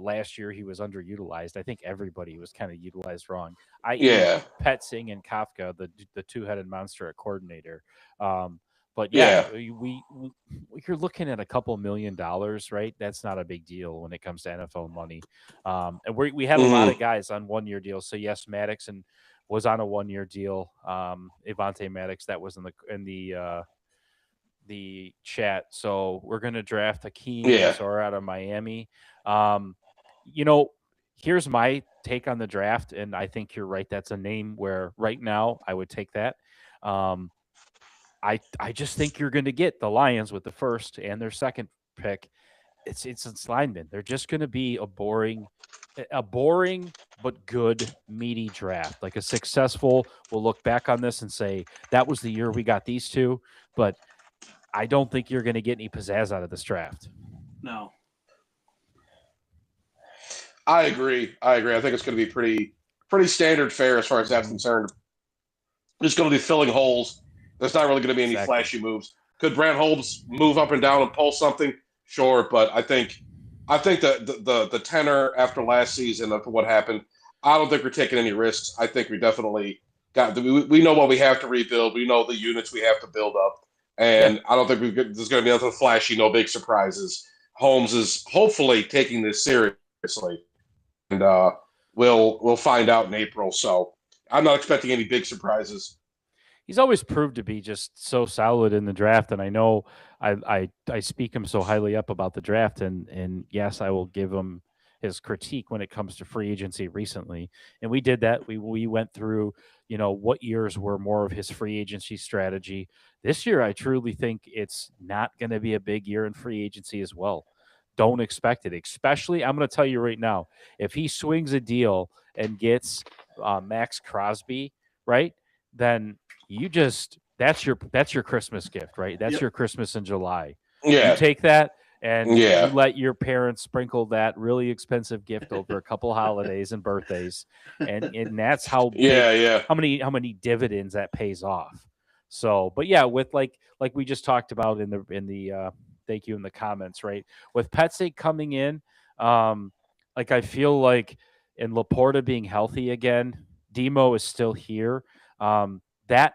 last year he was underutilized. I think everybody was kind of utilized wrong, i.e.,
Yeah,
Petzing and Kafka, the two-headed monster at coordinator. But yeah,
yeah,
you're looking at a couple $1 million, right? That's not a big deal when it comes to NFL money. And we had a lot of guys on 1-year deals. So yes, Maddox and was on a 1-year deal. Avante Maddox, that was in the chat. So we're gonna draft Hakeem
yeah.
Azor out of Miami. Um, you know, here's my take on the draft, and I think you're right. That's a name where right now I would take that. Um, I just think you're going to get the Lions with the first and their second pick. It's linemen. They're just going to be a boring but good meaty draft. Like a successful. We'll look back on this and say that was the year we got these two. But I don't think you're going to get any pizzazz out of this draft.
No.
I agree. I think it's going to be pretty standard fare as far as that's concerned. Just going to be filling holes. There's not really going to be any flashy moves. Could Brant Holmes move up and down and pull something? Sure, but I think the tenor after last season of what happened, I don't think we're taking any risks. I think we definitely we know what we have to rebuild. We know the units we have to build up, and I don't think there's going to be nothing flashy, no big surprises. Holmes is hopefully taking this seriously, and we'll find out in April. So I'm not expecting any big surprises.
He's always proved to be just so solid in the draft, and I know I speak him so highly up about the draft, and yes, I will give him his critique when it comes to free agency recently, and we did that. We went through, what years were more of his free agency strategy. This year, I truly think it's not going to be a big year in free agency as well. Don't expect it, especially I'm going to tell you right now, if he swings a deal and gets Max Crosby, right, then that's your Christmas gift, right? That's your Christmas in July.
Yeah.
You take that and you let your parents sprinkle that really expensive gift over a couple holidays and birthdays, and that's how big, how many dividends that pays off. So, but yeah, with like we just talked about in the thank you in the comments, right? With Petsy coming in, like I feel like in Laporta being healthy again, Demo is still here. That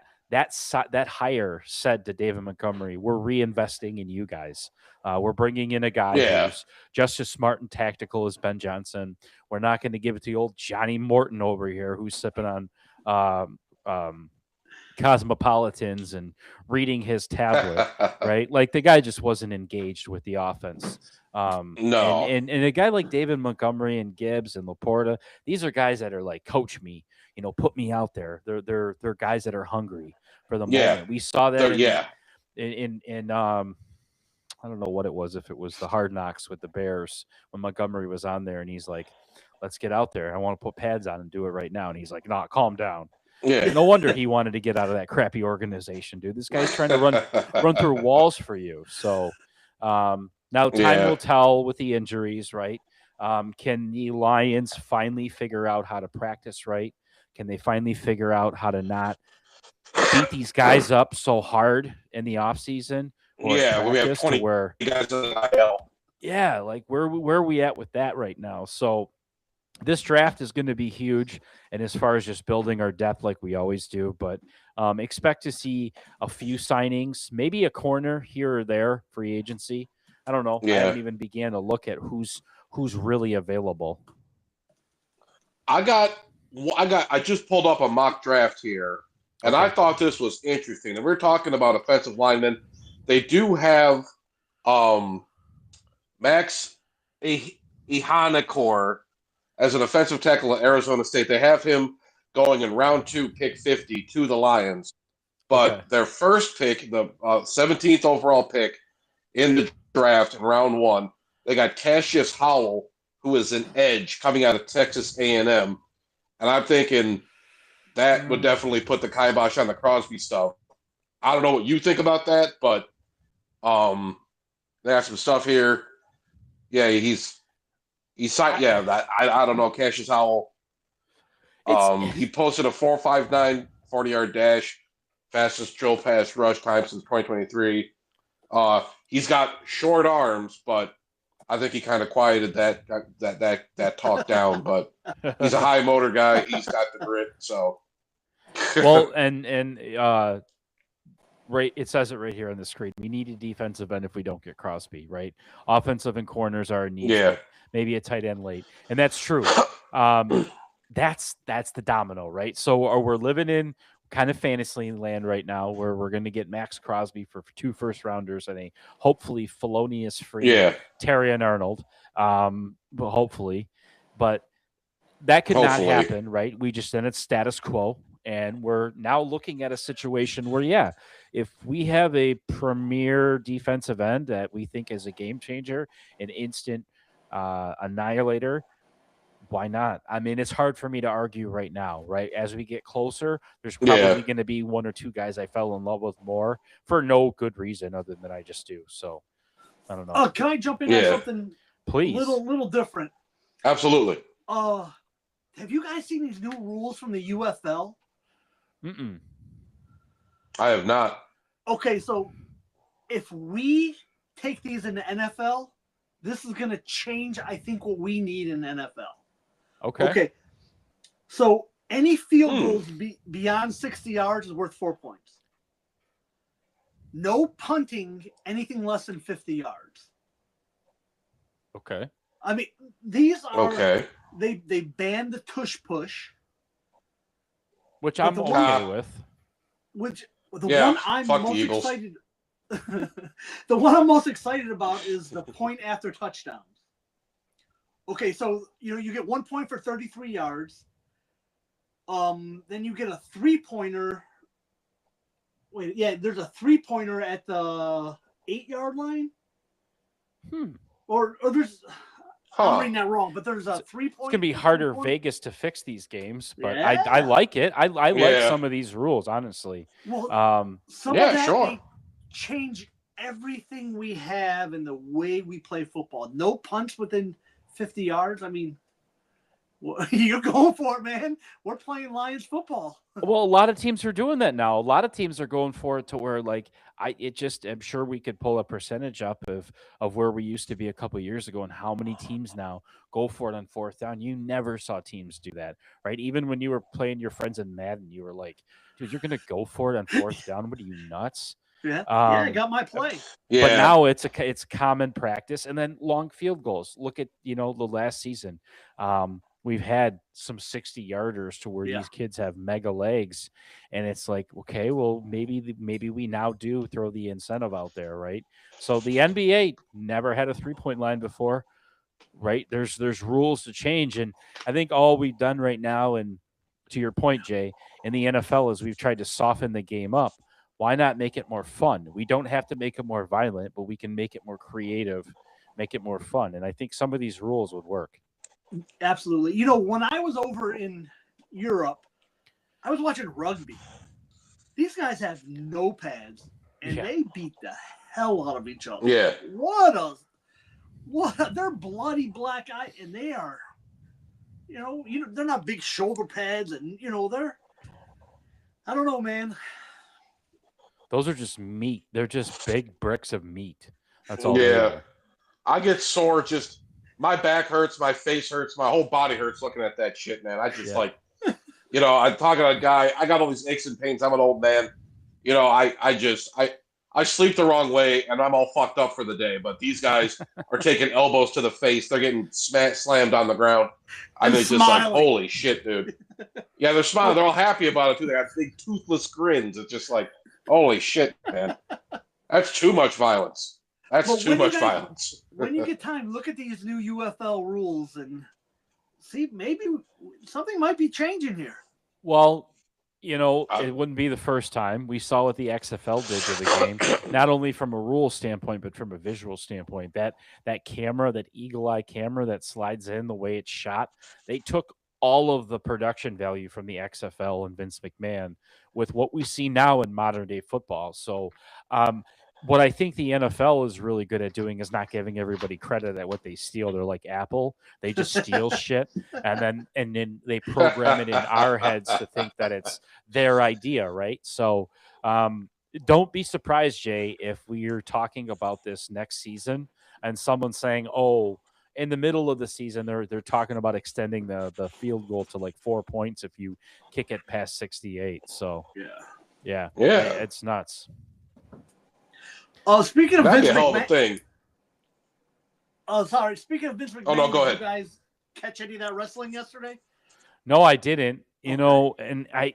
hire said to David Montgomery, we're reinvesting in you guys. We're bringing in a guy who's just as smart and tactical as Ben Johnson. We're not going to give it to old Johnny Morton over here who's sipping on cosmopolitans and reading his tablet, right? Like the guy just wasn't engaged with the offense.
No.
And a guy like David Montgomery and Gibbs and Laporta, these are guys that are like, coach me, put me out there. They're guys that are hungry for the moment. We saw that in I don't know what it was, if it was the Hard Knocks with the Bears when Montgomery was on there and he's like, let's get out there. I want to put pads on and do it right now. And he's like, nah, calm down.
Yeah.
No wonder he wanted to get out of that crappy organization, dude. This guy's trying to run through walls for you. So now time will tell with the injuries, right? Can the Lions finally figure out how to practice right? Can they finally figure out how to not beat these guys up so hard in the offseason?
We have 20 guys in the IL.
Yeah, like where are we at with that right now? So this draft is going to be huge, and as far as just building our depth like we always do, but expect to see a few signings, maybe a corner here or there, free agency. I don't know. I haven't even began to look at who's really available. I
just pulled up a mock draft here, and I thought this was interesting. And we're talking about offensive linemen. They do have Max Ihanakor as an offensive tackle at Arizona State. They have him going in round 2, pick 50 to the Lions. But their first pick, the 17th overall pick in the draft in round 1, they got Cassius Howell, who is an edge coming out of Texas A&M. And I'm thinking that would definitely put the kibosh on the Crosby stuff. I don't know what you think about that, but there's some stuff here. Yeah, he's that I don't know. Cassius Howell. He posted a 4.59 40-yard dash, fastest drill pass rush time since 2023. He's got short arms, but I think he kind of quieted that talk down. But he's a high motor guy. He's got the grit. So
well, and right, it says it right here on the screen. We need a defensive end if we don't get Crosby, right? Offensive and corners are needs.
Yeah.
Maybe a tight end late, and that's true. That's the domino, right? So we're living in kind of fantasy land right now, where we're going to get Max Crosby for 2 first-rounders and a hopefully felonious-free Terry and Arnold, but hopefully, but that could not happen, right? We just then it's status quo. And we're now looking at a situation where, if we have a premier defensive end that we think is a game changer, an instant annihilator, why not? I mean, it's hard for me to argue right now, right? As we get closer, there's probably going to be 1 or 2 guys I fell in love with more for no good reason other than I just do. So, I don't know.
Oh, can I jump in on something
please?
Little different.
Absolutely.
Have you guys seen these new rules from the UFL?
Mm-mm.
I have not.
Okay, so if we take these in the NFL, this is going to change, I think, what we need in the NFL. Okay. So any field goals beyond 60 yards is worth 4 points. No punting anything less than 50 yards.
Okay.
I mean, these are
they
banned the tush push.
Which I'm okay with.
One I'm most excited. The one I'm most excited about is the point after touchdowns. Okay, so you get 1 point for 33 yards. Then you get a 3-pointer. There's a 3-pointer at the 8-yard line. Or there's. I'm reading that wrong, but there's a 3-point.
It's gonna be harder Vegas to fix these games, but I like it. I like some of these rules, honestly.
Well, some of that they change everything we have in the way we play football. No punts within 50 yards. I mean, you're going for it, man. We're playing Lions football.
Well, a lot of teams are doing that now. A lot of teams are going for it to where, like, I'm sure we could pull a percentage up of where we used to be a couple of years ago and how many teams now go for it on 4th down. You never saw teams do that, right? Even when you were playing your friends in Madden, you were like, dude, you're going to go for it on 4th down? What are you, nuts?
Yeah, I got my play.
Yeah. But now it's common practice. And then long field goals. Look at, the last season. We've had some 60-yarders to where these kids have mega legs, and it's like, okay, well, maybe we now do throw the incentive out there, right? So the NBA never had a 3-point line before, right? There's rules to change, and I think all we've done right now, and to your point, Jay, in the NFL is we've tried to soften the game up. Why not make it more fun? We don't have to make it more violent, but we can make it more creative, make it more fun, and I think some of these rules would work.
Absolutely. When I was over in Europe, I was watching rugby. These guys have no pads, and they beat the hell out of each other.
Yeah.
They're bloody black eye, and they are, they're not big shoulder pads, and I don't know, man.
Those are just meat. They're just big bricks of meat. That's all.
Yeah. I get sore just. My back hurts, my face hurts, my whole body hurts looking at that shit, man. I just I'm talking to a guy. I got all these aches and pains. I'm an old man. I sleep the wrong way and I'm all fucked up for the day. But these guys are taking elbows to the face. They're getting slammed on the ground. I mean, just like, holy shit, dude. Yeah, they're smiling. They're all happy about it too. They got big toothless grins. It's just like, holy shit, man. That's too much violence. That's too much violence.
When you get time, look at these new UFL rules and see, maybe something might be changing here.
Well, it wouldn't be the first time. We saw what the XFL did to the game, not only from a rule standpoint, but from a visual standpoint. That camera, that eagle eye camera that slides in the way it's shot, they took all of the production value from the XFL and Vince McMahon with what we see now in modern day football. So, what I think the NFL is really good at doing is not giving everybody credit at what they steal. They're like Apple; they just steal shit, and then they program it in our heads to think that it's their idea, right? So, don't be surprised, Jay, if we're talking about this next season and someone's saying, "Oh, in the middle of the season, they're talking about extending the field goal to like 4 points if you kick it past 68." So yeah,
Yeah.
it's nuts.
Oh, speaking of
That'd
Vince
be a hell of a
McMahon.
thing.
Oh, sorry. Speaking of Vince McMahon,
Oh, no, go
did
ahead.
you guys catch any of that wrestling yesterday?
No, I didn't. You
Okay.
know, and I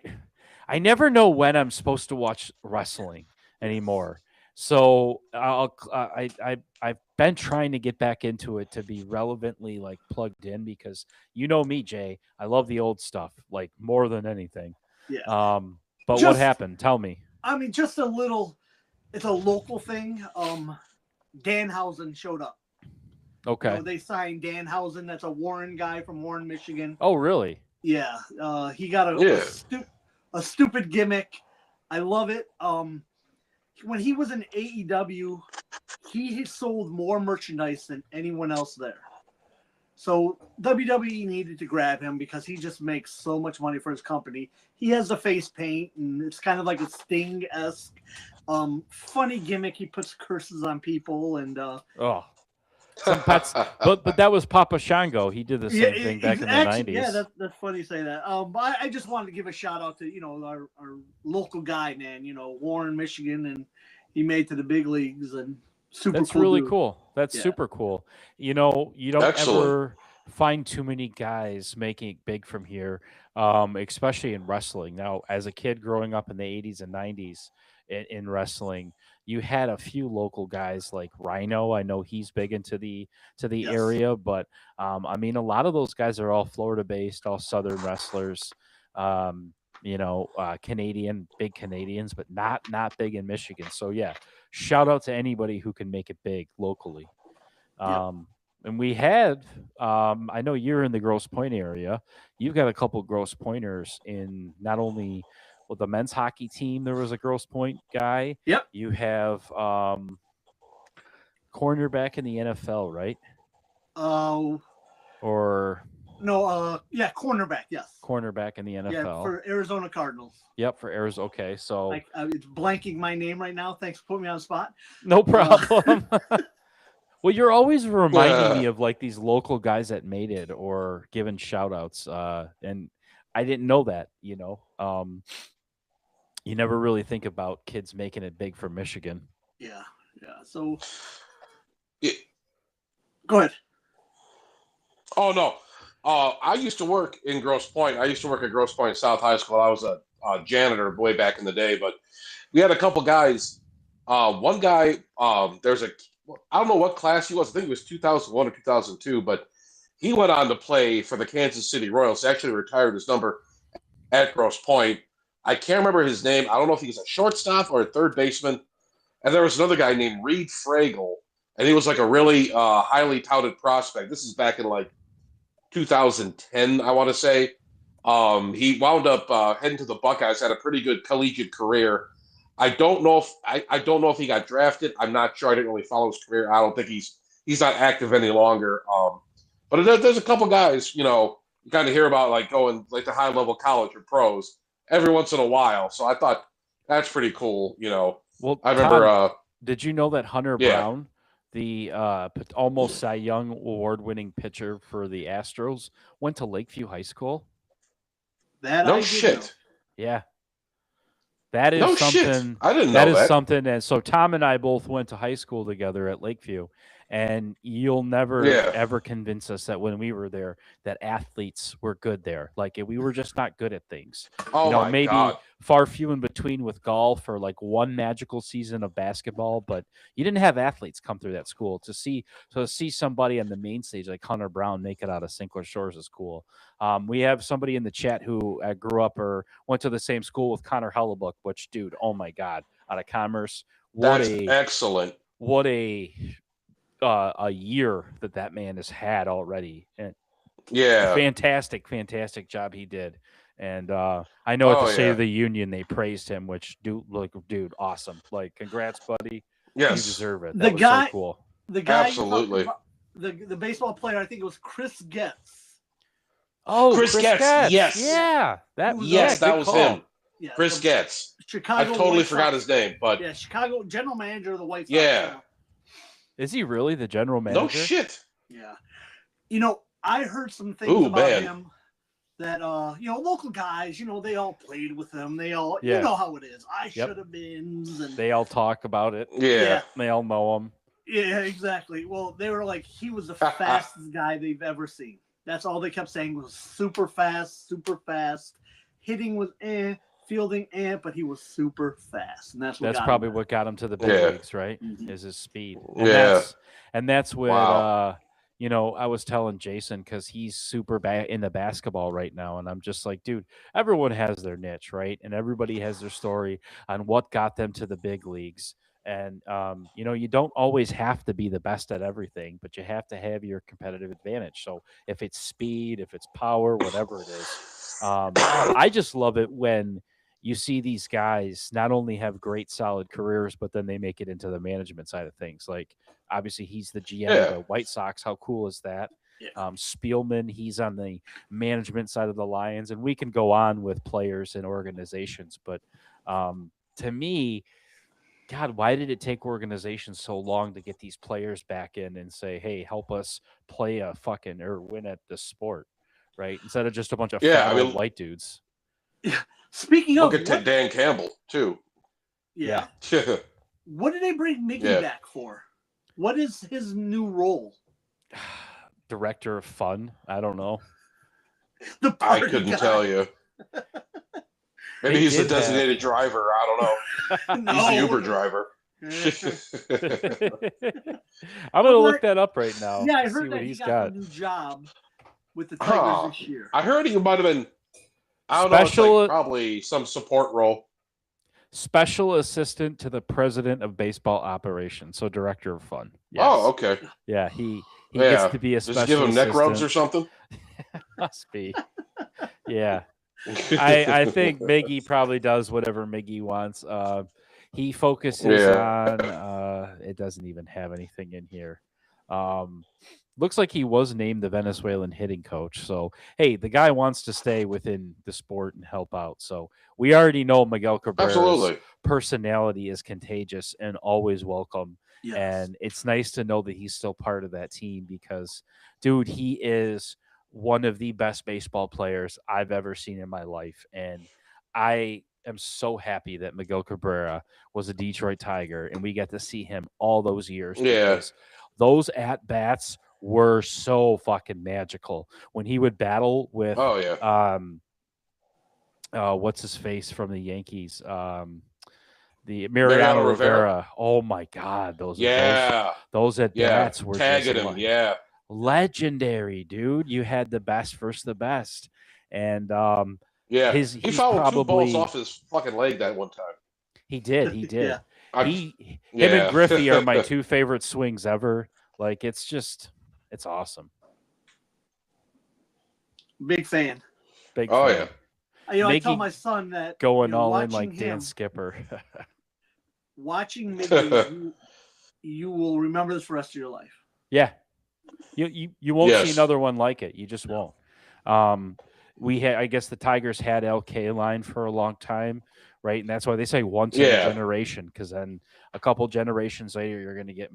never know when I'm supposed to watch wrestling anymore. So I've been trying to get back into it to be relevantly like plugged in because you know me, Jay. I love the old stuff like more than anything.
Yeah.
But what
Just-
happened? Tell me.
I mean, just a little. It's a local thing. Danhausen showed up.
Okay.
You know, they signed Danhausen. That's a Warren guy from Warren, Michigan.
Oh, really?
Yeah. He got a stupid gimmick. I love it. When he was in AEW, he sold more merchandise than anyone else there. So WWE needed to grab him because he just makes so much money for his company. He has the face paint, and it's kind of like a Sting-esque funny gimmick. He puts curses on people, and
some pets. But that was Papa Shango. He did the same thing back in the 90s.
Yeah, that's funny you say that. But I just wanted to give a shout out to our local guy, man. Warren, Michigan, and he made to the big leagues and super.
That's
cool
really
dude.
cool. That's super cool. You don't
Excellent.
ever find too many guys making it big from here, especially in wrestling. Now, as a kid growing up in the 80s and 90s in wrestling, you had a few local guys like Rhino. I know he's big into the
Yes.
area, but I mean, a lot of those guys are all Florida based, all Southern wrestlers. Canadian, big Canadians, but not big in Michigan. So yeah, shout out to anybody who can make it big locally. And we had, I know you're in the Grosse Pointe area. You've got a couple Grosse Pointers in not only the men's hockey team. There was a Grosse Pointe guy.
Yep.
You have cornerback in the NFL, right? Or
no, cornerback. Yes,
cornerback in the NFL.
Yeah, for Arizona Cardinals.
Yep, for Arizona. Okay, so
it's blanking my name right now. Thanks for putting me on the spot.
No problem. Well, you're always reminding me of like these local guys that made it or giving shout outs. And I didn't know that, you never really think about kids making it big for Michigan.
Yeah. So go ahead.
Oh, no. I used to work in Grosse Pointe. I used to work at Grosse Pointe South High School. I was a janitor way back in the day, but we had a couple guys. One guy, I don't know what class he was. I think it was 2001 or 2002, but he went on to play for the Kansas City Royals. He actually retired his number at Grosse Pointe. I can't remember his name. I don't know if he was a shortstop or a third baseman. And there was another guy named Reed Fragel, and he was like a really highly touted prospect. This is back in like 2010, I want to say. He wound up heading to the Buckeyes, had a pretty good collegiate career. I don't know if he got drafted. I'm not sure. I didn't really follow his career. I don't think he's not active any longer. But there's a couple guys, you kind of hear about like going like to high level college or pros every once in a while. So I thought that's pretty cool.
Well,
I remember.
Todd, did you know that Hunter Brown, the almost Cy Young award-winning pitcher for the Astros, went to Lakeview High School?
No shit.
Yeah. That is
no
something.
Shit. I didn't know
that. That
is
something. And so Tom and I both went to high school together at Lakeview, and you'll never ever convince us that when we were there that athletes were good there. Like we were just not good at things.
Oh
maybe
God.
Far few in between with golf or like one magical season of basketball, but you didn't have athletes come through that school. To see somebody on the main stage like Hunter Brown make it out of Sinclair Shores is cool. We have somebody in the chat who grew up or went to the same school with Connor Hellebuck, which, dude, oh my God, out of Commerce.
That's excellent.
What a year that man has had already. And
Yeah.
fantastic job he did. And I know at the State of the Union they praised him, which dude, awesome. Like, congrats, buddy.
Yes.
You deserve it.
The
That was
guy-
so cool.
The guy
Absolutely.
the baseball player, I think it was Chris Getz.
Oh,
Chris Getz, yes.
Yeah. That
that was
call.
him.
Yeah,
Chris Getz.
Chicago.
I totally
White
forgot
Sox.
his name, but
Yeah, Chicago general manager of the White Sox.
Yeah.
Is he really the general manager?
no shit.
Yeah. You know, I heard some things about
man.
him that local guys, they all played with him. They all
Yeah.
you know how it is. I
Yep.
should have been, and
They all talk about it.
Yeah.
They all know him.
yeah, exactly. Well, they were like, he was the fastest guy they've ever seen. That's all they kept saying was super fast. Hitting was fielding but he was super fast, and that's
probably what got him to the big
Yeah.
leagues, right?
Mhm.
Is his speed.
Yeah.
That's what
Wow.
I was telling Jason, because he's super into basketball right now, and I'm just like, dude, everyone has their niche, right? And everybody has their story on what got them to the big leagues. And you don't always have to be the best at everything, but you have to have your competitive advantage. So if it's speed, if it's power, whatever it is, I just love it when you see these guys not only have great solid careers, but then they make it into the management side of things. Like, obviously he's the GM of the White Sox. How cool is that?
Yeah.
Spielman, he's on the management side of the Lions, and we can go on with players and organizations. But to me, God, why did it take organizations so long to get these players back in and say, hey, help us play or win at the sport, right? Instead of just a bunch of fat old white dudes.
Speaking of,
Look at Dan Campbell too.
Yeah.
Yeah.
What did they bring Mickey back for? What is his new role?
Director of fun. I don't know.
I couldn't tell you. Maybe he's the designated driver. I don't know. He's the Uber driver.
I'm gonna look that up right now.
Yeah, I heard that
he's
he
got
a new job with the Tigers this year.
I heard he might have been. I don't know. It's probably some support role.
Special assistant to the president of baseball operations, so director of fun. Yes.
Oh, okay.
Yeah, he gets to be a special
Just give him
assistant.
neck rubs or something.
Must be. Yeah. I think Miggy probably does whatever Miggy wants. He focuses on it doesn't even have anything in here. Looks like he was named the Venezuelan hitting coach. So, hey, the guy wants to stay within the sport and help out. So we already know Miguel Cabrera's personality is contagious and always welcome. Yes. And it's nice to know that he's still part of that team because, dude, he is one of the best baseball players I've ever seen in my life. And I am so happy that Miguel Cabrera was a Detroit Tiger and we got to see him all those years. Because those at-bats were so fucking magical when he would battle with what's his face from the Yankees, the Mariano Rivera. Oh my God, those at-bats were
tagging him,
legendary, dude. You had the best versus the best, and
he fouled two balls off his fucking leg that one time.
He did. Him and Griffey are my two favorite swings ever. Like, it's awesome.
Big fan.
Big fan.
Yeah. I tell my son that
going all in like Dan Skipper.
Watching Mickey, you will remember this for the rest of your life.
Yeah. You won't see another one like it. You just won't. I guess the Tigers had LK line for a long time, right? And that's why they say once in a generation, because then a couple generations later you're going to get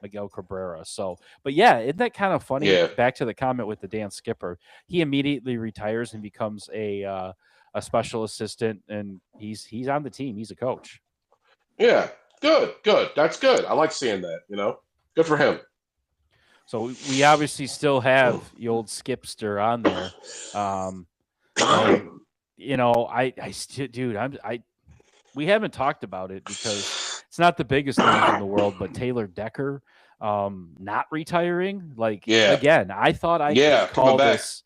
Miguel Cabrera. So, but yeah, isn't that kind of funny?
Yeah.
Back to the comment with the Dan Skipper, he immediately retires and becomes a special assistant, and he's on the team. He's a coach.
Yeah, good. That's good. I like seeing that. Good for him.
So we obviously still have the old Skipster on there. We haven't talked about it because it's not the biggest news in the world, but Taylor Decker not retiring. Again, I thought I could call this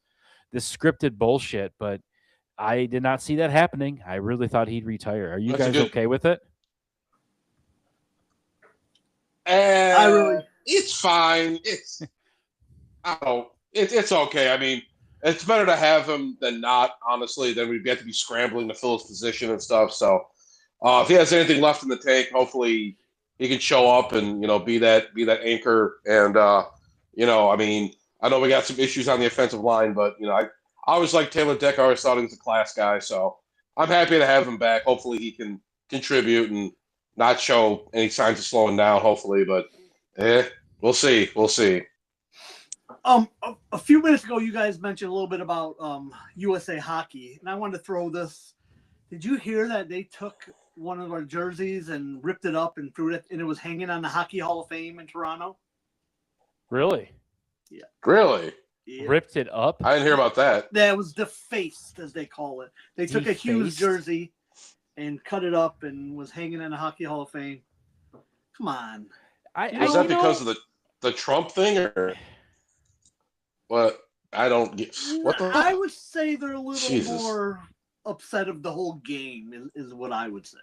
scripted bullshit, but I did not see that happening. I really thought he'd retire. Are you guys okay with it?
It's fine. I don't. It's okay. I mean, it's better to have him than not. Honestly, then we'd have to be scrambling to fill his position and stuff. So, if he has anything left in the tank, hopefully he can show up and be that anchor. And I mean, I know we got some issues on the offensive line, but I always like Taylor Deck. I always thought he was a class guy. So I'm happy to have him back. Hopefully he can contribute and not show any signs of slowing down. Hopefully, but we'll see. We'll see.
A few minutes ago, you guys mentioned a little bit about USA Hockey, and I wanted to throw this. Did you hear that they took one of our jerseys and ripped it up and threw it, and it was hanging on the Hockey Hall of Fame in Toronto?
Really?
Yeah.
Really?
Yeah.
Ripped it up?
I didn't hear about that.
That was defaced, as they call it. They took a Hughes
Defaced?
jersey and cut it up and was hanging in the Hockey Hall of Fame. Come on.
Was that because of the Trump thing or what? I don't get what the
I would say they're a little
Jesus.
more upset of the whole game is what I would say.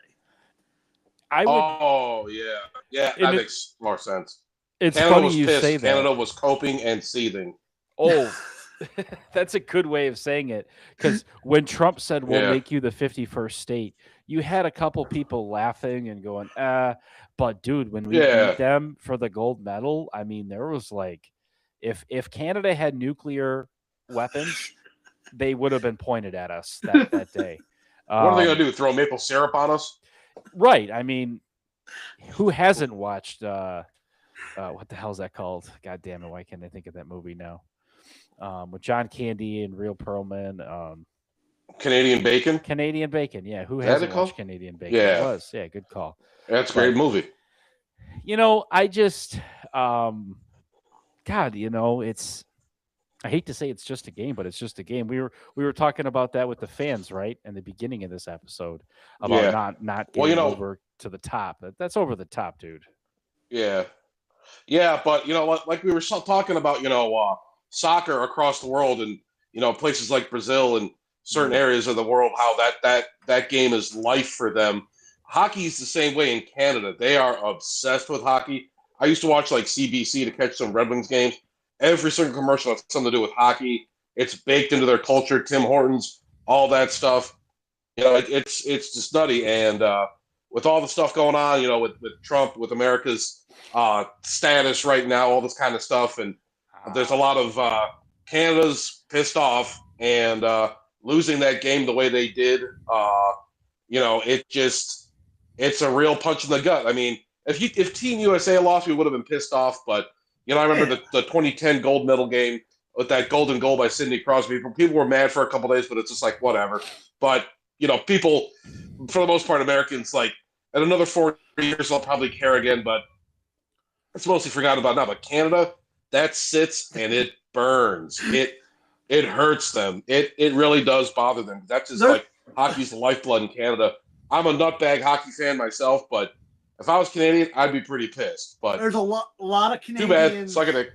Oh yeah, that makes more sense.
It's
Canada
funny
was
you
pissed.
say that.
Canada was coping and seething.
Oh, that's a good way of saying it. Because when Trump said we'll make you the 51st state, you had a couple people laughing and going, but dude, when we beat them for the gold medal, I mean, there was like, if Canada had nuclear weapons, they would have been pointed at us that day.
What are they going to do? Throw maple syrup on us?
Right. I mean, who hasn't watched, what the hell is that called? God damn it. Why can't I think of that movie now? With John Candy and Real Perlman.
Canadian Bacon?
Canadian Bacon, yeah. Who hasn't watched Canadian Bacon?
Yeah.
It was. Yeah, good call.
That's a great movie.
I just, God, it's, I hate to say it's just a game, but it's just a game. We were talking about that with the fans, right? In the beginning of this episode about not getting over to the top. That's over the top, dude.
Yeah. Yeah, but like we were talking about, soccer across the world and places like Brazil and certain areas of the world, how that game is life for them. Hockey is the same way in Canada. They are obsessed with hockey. I used to watch like CBC to catch some Red Wings games. Every single commercial has something to do with hockey. It's baked into their culture. Tim Hortons, all that stuff. It's just nutty. And with all the stuff going on, with Trump, with America's status right now, all this kind of stuff, and there's a lot of Canada's pissed off and losing that game the way they did. It's a real punch in the gut. I mean, if Team USA lost, we would have been pissed off. But I remember the 2010 gold medal game with that golden goal by Sidney Crosby. People were mad for a couple days, but it's just like whatever. But people, for the most part, Americans, like in another 4 years, they'll probably care again. But it's mostly forgotten about now. But Canada, that sits and it burns. It hurts them. It really does bother them. That's just like hockey's the lifeblood in Canada. I'm a nutbag hockey fan myself, but if I was Canadian, I'd be pretty pissed. But
there's a lot of Canadians.
Too bad. Suck it.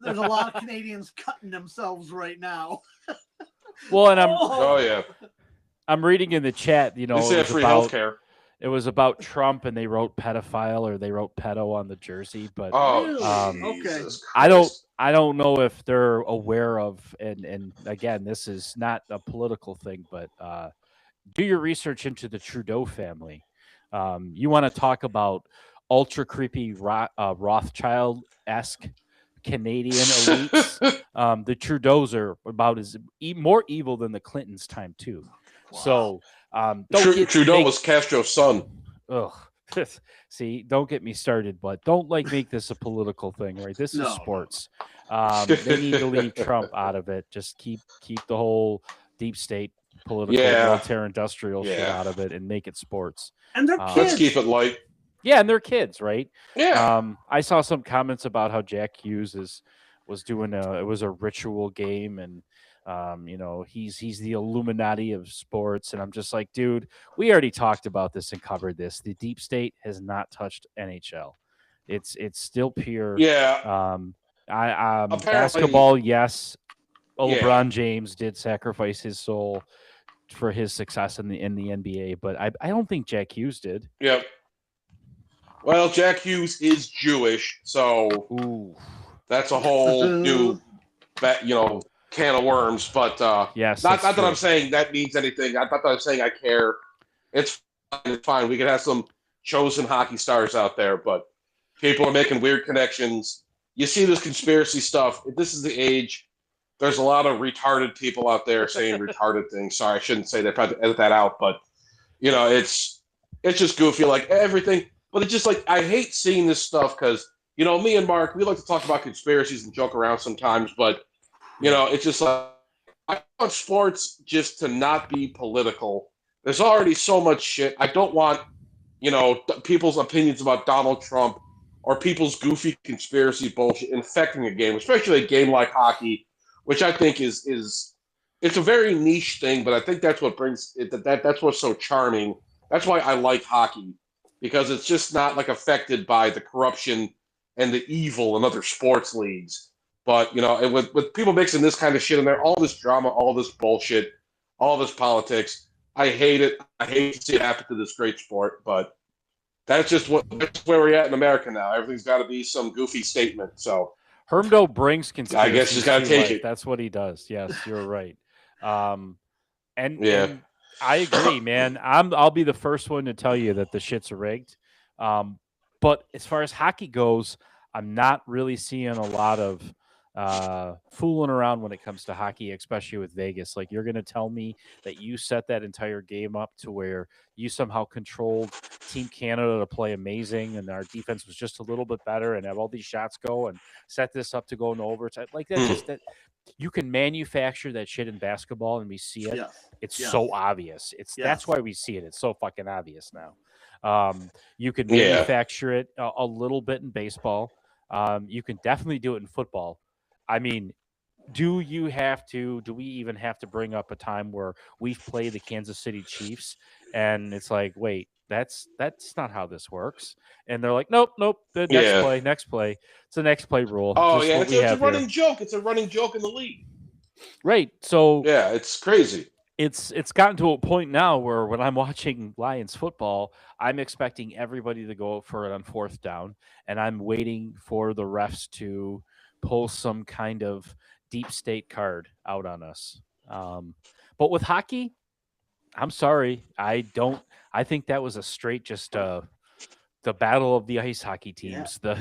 There's a lot of Canadians cutting themselves right now.
Well, and I'm reading in the chat,
They say free healthcare.
It was about Trump, and they wrote pedophile or they wrote pedo on the jersey. But
okay,
I don't know if they're aware of. And again, this is not a political thing, but do your research into the Trudeau family. You want to talk about ultra creepy Rothschild-esque Canadian elites? The Trudeaus are about as more evil than the Clintons' time too. Wow. So
Trudeau was Castro's son.
Ugh. See, don't get me started, but don't make this a political thing, right? This is sports. They need to leave Trump out of it. Just keep the whole deep state political military industrial shit out of it and make it sports.
And their kids.
Let's keep it light.
Yeah, and their kids, right?
Yeah.
I saw some comments about how Jack Hughes was doing it was a ritual game, and he's the Illuminati of sports, and I'm just like, dude, we already talked about this and covered this. The deep state has not touched NHL. It's still pure.
Yeah.
Basketball, yes. LeBron James did sacrifice his soul for his success in the NBA, but I don't think Jack Hughes did.
Yep. Well, Jack Hughes is Jewish, so that's a whole new can of worms. But
Yes,
not that
true.
I'm saying that means anything. Not that I'm saying I care. It's fine. It's fine. We could have some chosen hockey stars out there, but people are making weird connections. You see this conspiracy stuff. This is the age. There's a lot of retarded people out there saying retarded things. Sorry, I shouldn't say that. Probably edit that out. But it's just goofy, like everything. But it's just like I hate seeing this stuff because me and Mark, we like to talk about conspiracies and joke around sometimes. But it's just like I want sports just to not be political. There's already so much shit. I don't want people's opinions about Donald Trump or people's goofy conspiracy bullshit infecting a game, especially a game like hockey, which I think is it's a very niche thing, but I think that's what brings it. That's what's so charming. That's why I like hockey, because it's just not like affected by the corruption and the evil in other sports leagues. But and with people mixing this kind of shit in there, all this drama, all this bullshit, all this politics, I hate it. I hate to see it happen to this great sport, but that's where we're at in America now. Everything's got to be some goofy statement. So
Hermdo brings conspiracy.
I guess you got to take it.
That's what he does. Yes, you're right. And
Yeah.
and I agree, man. I'll be the first one to tell you that the shit's rigged. But as far as hockey goes, I'm not really seeing a lot of fooling around when it comes to hockey, especially with Vegas. Like, you're going to tell me that you set that entire game up to where you somehow controlled Team Canada to play amazing and our defense was just a little bit better and have all these shots go and set this up to go in overtime. Like, that's just that you can manufacture that shit in basketball and we see it.
Yes.
It's
Yes.
so obvious. That's why we see it. It's so fucking obvious now. You could
Yeah.
manufacture it a little bit in baseball. You can definitely do it in football. I mean, do we even have to bring up a time where we've played the Kansas City Chiefs and it's like, wait, that's not how this works? And they're like, nope, the next play. It's the next play rule.
Oh,
just
yeah,
what
it's a running joke. It's a running joke in the league.
Right. So
yeah, it's crazy.
It's gotten to a point now where when I'm watching Lions football, I'm expecting everybody to go for it on fourth down, and I'm waiting for the refs to pull some kind of deep state card out on us. But with hockey, I'm sorry, I think that was a straight just the battle of the ice hockey teams.
Yeah.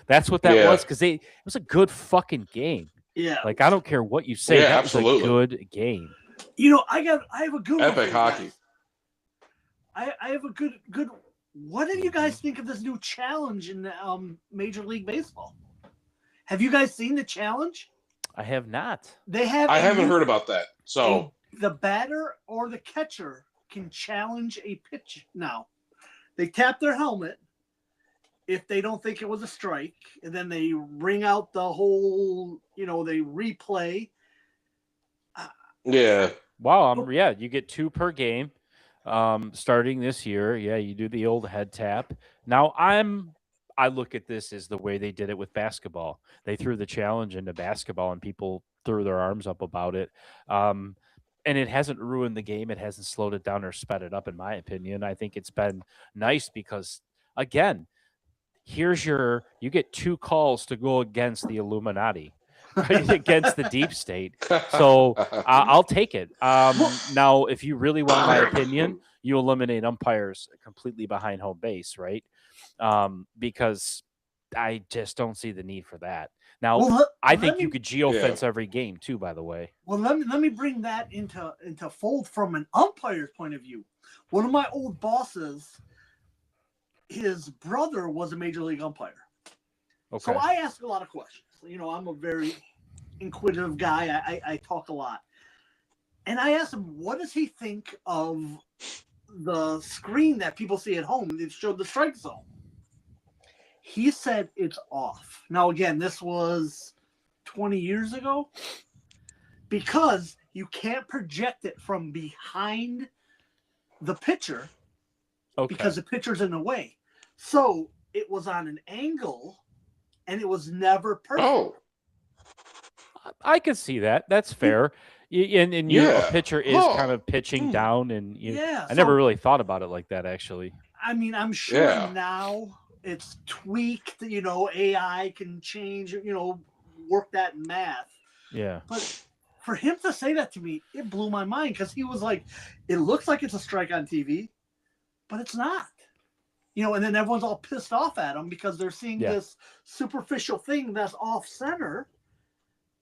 That's what that was, because it was a good fucking game.
Yeah.
Like, I don't care what you say, that was a good game.
I have a good
epic hockey.
I have a good. What do you guys think of this new challenge in Major League Baseball? Have you guys seen the challenge?
I have not.
I
haven't heard about that. So
the batter or the catcher can challenge a pitch now. They tap their helmet if they don't think it was a strike, and then they ring out the whole. They replay.
Yeah.
Wow. You get 2 per game starting this year. Yeah, you do the old head tap. Now, I look at this as the way they did it with basketball. They threw the challenge into basketball and people threw their arms up about it. And it hasn't ruined the game. It hasn't slowed it down or sped it up, in my opinion. I think it's been nice because, again, you get 2 calls to go against the Illuminati. Against the deep state. So I'll take it. Now, if you really want my opinion, you eliminate umpires completely behind home base, right? Because I just don't see the need for that. Now, I think you could geofence every game too, by the way.
Well, let me bring that into fold from an umpire's point of view. One of my old bosses, his brother was a major league umpire. Okay. So I ask a lot of questions. I'm a very inquisitive guy. I talk a lot. And I asked him, what does he think of the screen that people see at home that showed the strike zone? He said it's off. Now, again, this was 20 years ago, because you can't project it from behind the pitcher because the pitcher's in the way. So it was on an angle, and it was never perfect.
Oh,
I could see that. That's fair. And your pitcher is kind of pitching down, and I never really thought about it like that, actually.
I mean, I'm sure now it's tweaked. AI can change. Work that math.
Yeah.
But for him to say that to me, it blew my mind because he was like, it looks like it's a strike on TV, but it's not. And then everyone's all pissed off at him because they're seeing this superficial thing that's off center,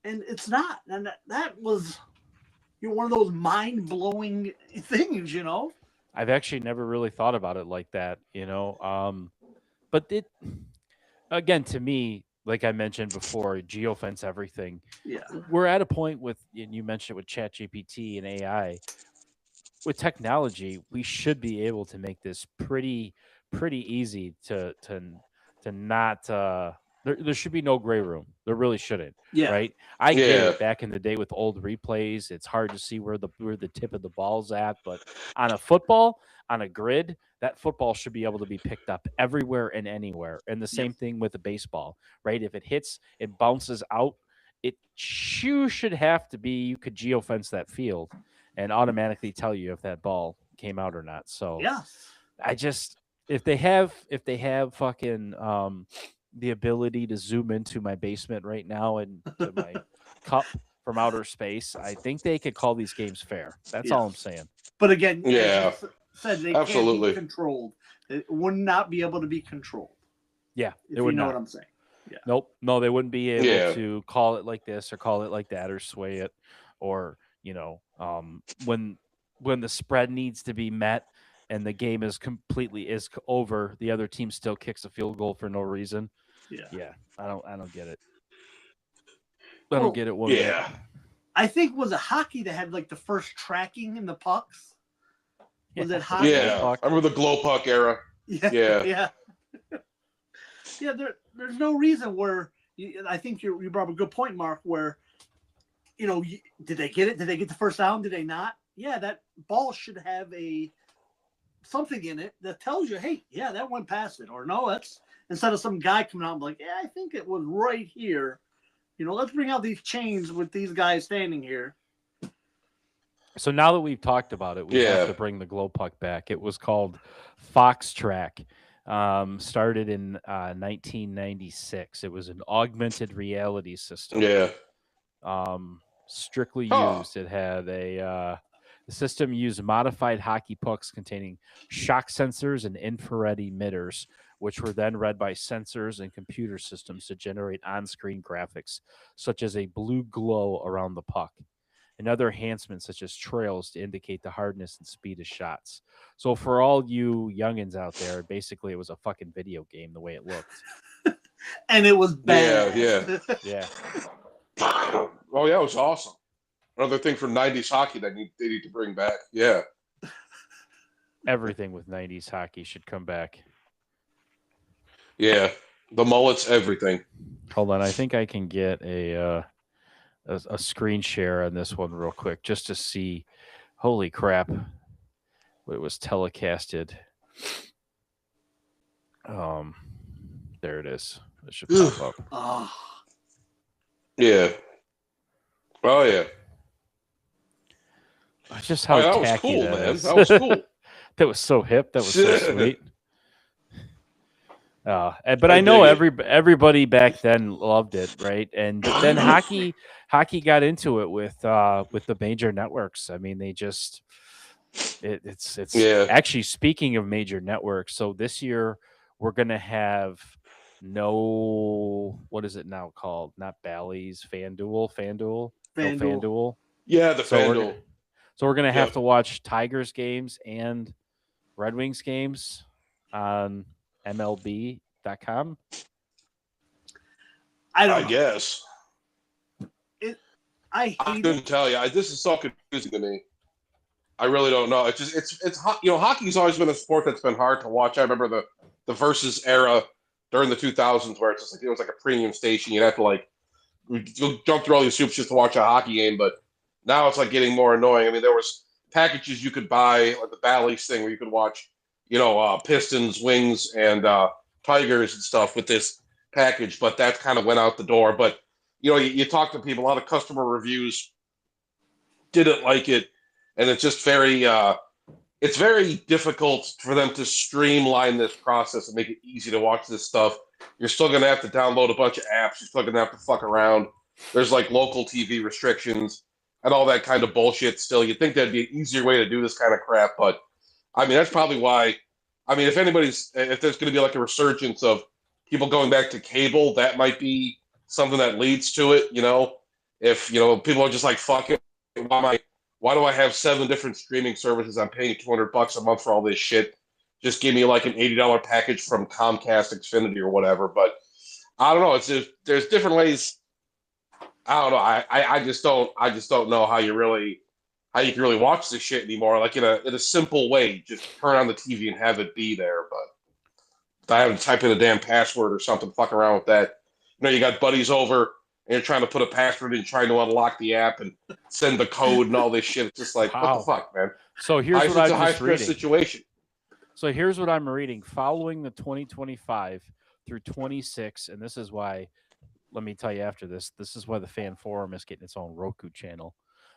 and it's not. And that was one of those mind-blowing things,
I've actually never really thought about it like that, but it, again, to me, like I mentioned before, geofence everything.
Yeah.
We're at a point with, and you mentioned it with ChatGPT and AI, with technology, we should be able to make this pretty easy to not there should be no gray room. There really shouldn't.
Yeah.
Right. I get
Yeah.
it. Back in the day with old replays, it's hard to see where the tip of the ball's at, but on a football, on a grid, that football should be able to be picked up everywhere and anywhere. And the same thing with the baseball, right? If it hits, it bounces out. You should have to be, you could geofence that field and automatically tell you if that ball came out or not. So I just, if they have fucking the ability to zoom into my basement right now and to my cup from outer space, I think they could call these games fair. That's all I'm saying.
But again,
yeah,
as you said, they
absolutely
can't be controlled. It would not be able to be controlled.
Yeah,
if you know what I'm saying. Yeah.
Nope. No, they wouldn't be able to call it like this or call it like that or sway it, or when the spread needs to be met and the game is over, the other team still kicks a field goal for no reason. Yeah. I don't get it. I don't get it one bit.
I think was it hockey that had like the first tracking in the pucks. Was it hockey?
Yeah, I remember the glow puck era.
Yeah. There's no reason where I think you brought up a good point, Mark. Where did they get it? Did they get the first down? Did they not? Yeah, that ball should have something in it that tells you, hey, yeah, that went past it, or no, that's instead of some guy coming out and like, yeah, I think it was right here. Let's bring out these chains with these guys standing here.
So now that we've talked about it, we have to bring the glow puck back. It was called Fox Track. Started in 1996. It was an augmented reality system. Strictly used. It had the system used modified hockey pucks containing shock sensors and infrared emitters, which were then read by sensors and computer systems to generate on-screen graphics, such as a blue glow around the puck, and other enhancements such as trails to indicate the hardness and speed of shots. So for all you youngins out there, basically it was a fucking video game the way it looked.
And it was bad.
Yeah.
Oh, yeah, it was awesome. Another thing from 90s hockey that they need to bring back. Yeah.
Everything with 90s hockey should come back.
Yeah. The mullets, everything.
Hold on. I think I can get a screen share on this one real quick just to see. Holy crap. It was telecasted. There it is. It should pop up.
Yeah. Oh, yeah.
Just how
that
tacky
was cool,
that
man.
is.
That was cool.
That was so hip. That was so sweet. But I know everybody back then loved it, right? And then hockey got into it with the major networks. I mean, they just it's actually, speaking of major networks. So this year we're gonna have what is it now called? Not Bally's, FanDuel.
Yeah, the FanDuel.
So we're gonna have to watch Tigers games and Red Wings games on MLB.com.
I guess.
I
couldn't tell you. This is so confusing to me. I really don't know. It's just it's hockey's always been a sport that's been hard to watch. I remember the Versus era during the 2000s where it's just like it was like a premium station. You'd have to you'll jump through all these hoops just to watch a hockey game, but now it's like getting more annoying. I mean, there was packages you could buy, like the Bally's thing, where you could watch, Pistons, Wings, and Tigers and stuff with this package, but that kind of went out the door. But you talk to people, a lot of customer reviews didn't like it, and it's just it's very difficult for them to streamline this process and make it easy to watch this stuff. You're still going to have to download a bunch of apps. You're still going to have to fuck around. there's like local TV restrictions and all that kind of bullshit still. You'd think that'd be an easier way to do this kind of crap, but I mean, that's probably why. I mean, if there's going to be like a resurgence of people going back to cable, that might be something that leads to it. If people are just like, fuck it, why do I have 7 different streaming services? I'm paying $200 a month for all this shit. Just give me like an $80 package from Comcast, Xfinity, or whatever. But I don't know. There's different ways. I don't know. I just don't know how you can really watch this shit anymore. Like in a simple way, just turn on the TV and have it be there. But I haven't typed in a damn password or something, fuck around with that. You got buddies over and you're trying to put a password in, trying to unlock the app and send the code and all this shit. It's just like, what the fuck, man?
So here's what I'm
It's a high
just
stress
reading.
situation.
So here's what I'm reading. Following the 2025 through 26, and this is why, let me tell you after this is why the fan forum is getting its own Roku channel.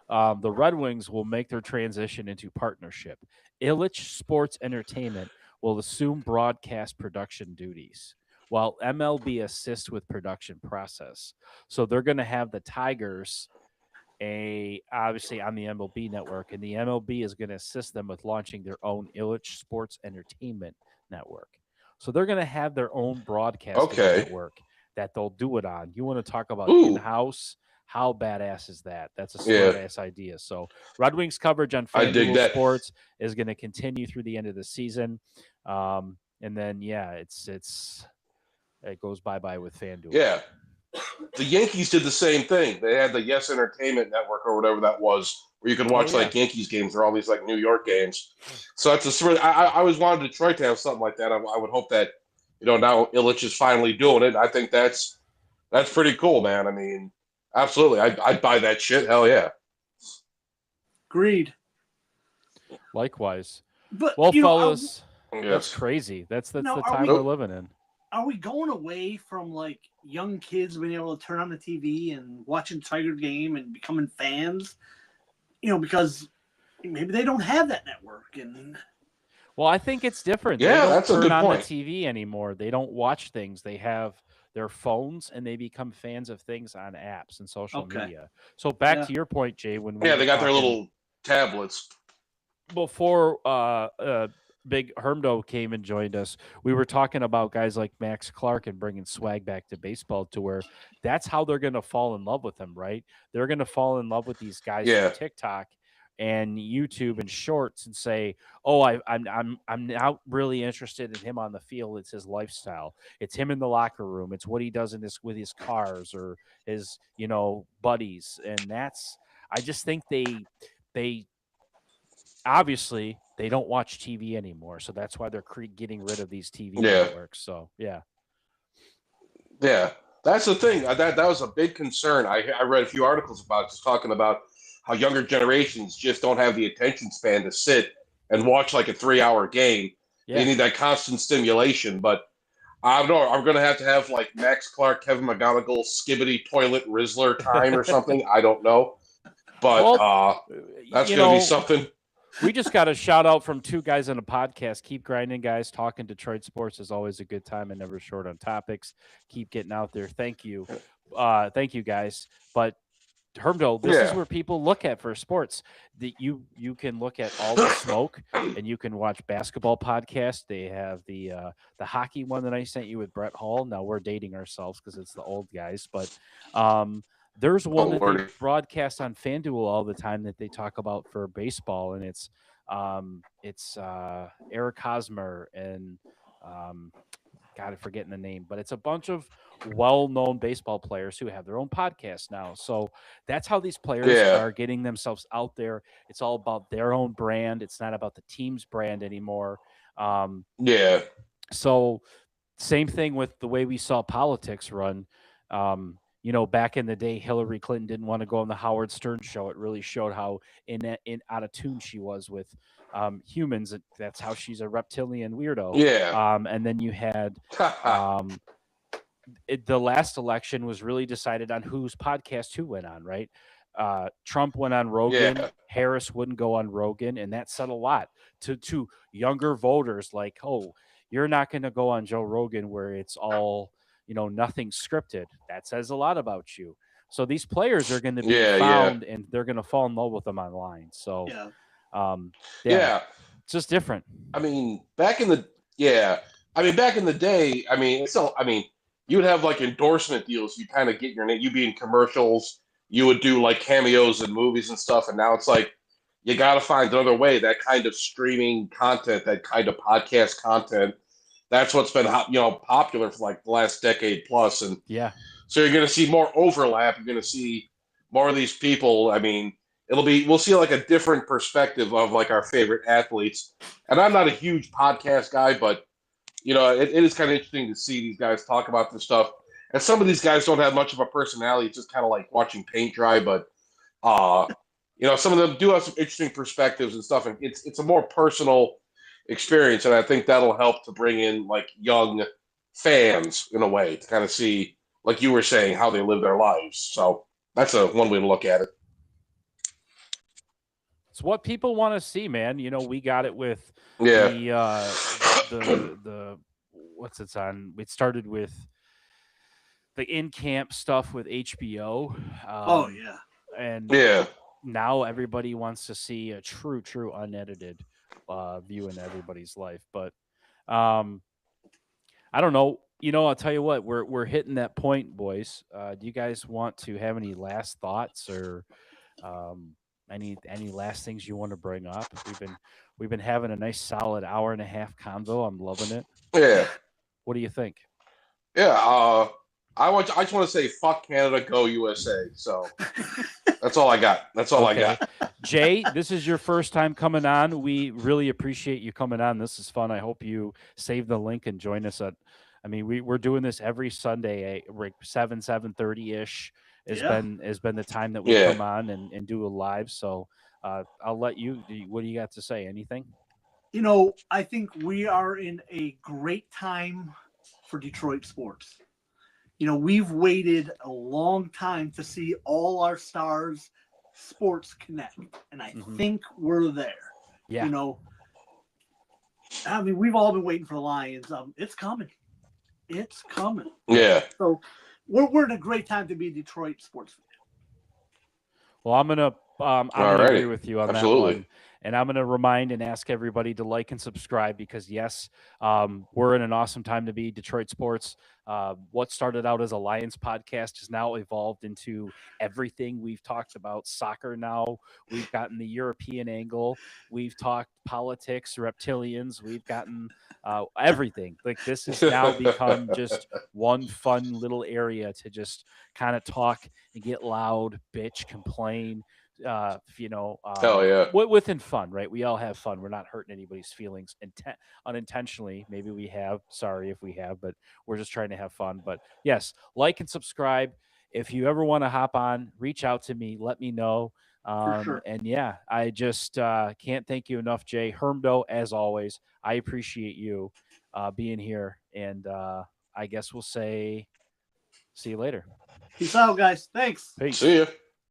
The Red Wings will make their transition into partnership. Illich Sports Entertainment will assume broadcast production duties, while MLB assists with production process. So they're going to have the Tigers obviously on the MLB network, and the MLB is going to assist them with launching their own Illich Sports Entertainment network. So they're going to have their own broadcasting network that they'll do it on. You want to talk about in-house? How badass is that? That's a smart-ass idea. So Red Wings coverage on FanDuel Sports is going to continue through the end of the season. And then, it goes bye-bye with FanDuel.
Yeah. The Yankees did the same thing. They had the Yes Entertainment Network or whatever that was, where you could watch like Yankees games or all these like New York games. So that's I always wanted Detroit to have something like that. I would hope that now Illich is finally doing it. I think that's pretty cool, man. I mean, absolutely, I'd buy that shit. Hell yeah.
Agreed.
Likewise.
But
fellas, that's crazy. That's the time we're living in.
Are we going away from like young kids being able to turn on the TV and watching Tiger game and becoming fans? Because maybe they don't have that network. And
well, I think it's different.
Yeah,
they don't
that's a
turn
good
on
point.
the TV anymore. They don't watch things. They have their phones and they become fans of things on apps and social media. So back to your point, Jay, when we
they got their little tablets.
Before Big Hermdo came and joined us, we were talking about guys like Max Clark and bringing swag back to baseball, to where that's how they're going to fall in love with them, right? They're going to fall in love with these guys from TikTok and YouTube and shorts and say, "Oh, I'm now really interested in him on the field. It's his lifestyle. It's him in the locker room. It's what he does with his cars or his buddies." And I just think they obviously they don't watch TV anymore, so that's why they're getting rid of these TV networks. So yeah,
that's the thing. That was a big concern. I read a few articles about just talking about how younger generations just don't have the attention span to sit and watch like a 3-hour game. They need that constant stimulation. But I don't know. I'm going to have like Max Clark, Kevin McGonigal, Skibbity Toilet Rizzler time or something. I don't know. But that's going to be something.
We just got a shout out from 2 guys on a podcast. Keep grinding, guys. Talking Detroit sports is always a good time and never short on topics. Keep getting out there. Thank you. Thank you, guys. But Hermdo, this is where people look at for sports. You can look at All the Smoke and you can watch basketball podcasts. They have the hockey one that I sent you with Brett Hall. Now we're dating ourselves because it's the old guys, but there's one that they broadcast on FanDuel all the time that they talk about for baseball, and it's Eric Hosmer and God, I'm forgetting the name, but it's a bunch of well-known baseball players who have their own podcasts now. So that's how these players are getting themselves out there. It's all about their own brand. It's not about the team's brand anymore. So same thing with the way we saw politics run. Back in the day, Hillary Clinton didn't want to go on the Howard Stern show. It really showed how out of tune she was with humans. That's how she's a reptilian weirdo. And then you had the last election was really decided on whose podcast who went on, right? Trump went on Rogan. Harris wouldn't go on Rogan, and that said a lot to younger voters. Like, oh, you're not going to go on Joe Rogan where it's all nothing scripted. That says a lot about you. So these players are going to be
Yeah,
found, and they're going to fall in love with them online. So,
Yeah.
yeah.
it's just different.
I mean, back in the day, I mean, it's still, I mean, you would have like endorsement deals. You kind of get your name. You'd be in commercials. You would do like cameos in movies and stuff. And now it's like you got to find another way. That kind of streaming content, that kind of podcast content. That's what's been popular for like the last decade plus. And
Yeah.
so you're going to see more overlap. You're going to see more of these people. I mean, we'll see like a different perspective of like our favorite athletes. And I'm not a huge podcast guy, but it is kind of interesting to see these guys talk about this stuff. And some of these guys don't have much of a personality. It's just kind of like watching paint dry. But some of them do have some interesting perspectives and stuff. And it's a more personal experience, and I think that'll help to bring in like young fans in a way to kind of see, like you were saying, how they live their lives. So that's one way to look at it.
It's what people want to see, man. We got it with
Yeah.
the what's it on? It started with the in-camp stuff with HBO.
Oh yeah.
And
Yeah.
now everybody wants to see a true unedited view in everybody's life. But I don't know. I'll tell you what, we're hitting that point, boys. Do you guys want to have any last thoughts or any last things you want to bring up? We've been having a nice solid hour and a half convo. I'm loving it.
Yeah.
What do you think?
Yeah. I just want to say fuck Canada, go USA. So that's all I got. That's all I got.
Jay, this is your first time coming on. We really appreciate you coming on. This is fun. I hope you save the link and join us we're doing this every Sunday at 7:30 ish has been the time that we come on and do a live. So I'll let you. What do you got to say? Anything?
I think we are in a great time for Detroit sports. We've waited a long time to see all our stars sports connect, and I think we're there.
Yeah.
We've all been waiting for the Lions. It's coming. It's coming.
Yeah.
So we're in a great time to be a Detroit sports fan.
Well, I'm gonna agree with you on that one. And I'm going to remind and ask everybody to like and subscribe because, yes, we're in an awesome time to be Detroit sports. What started out as a Lions podcast has now evolved into everything. We've talked about soccer now. We've gotten the European angle. We've talked politics, reptilians. We've gotten everything. Like this has now become just one fun little area to just kind of talk and get loud, bitch, complain.
Hell yeah.
Within fun, right? We all have fun. We're not hurting anybody's feelings unintentionally. Maybe we have. Sorry if we have, but we're just trying to have fun. But yes, like and subscribe. If you ever want to hop on, reach out to me. Let me know.
For sure.
And yeah, I just can't thank you enough, Jay. Hermdo, as always, I appreciate you being here. And I guess we'll say see you later.
Peace out, guys. Thanks.
Peace.
See ya.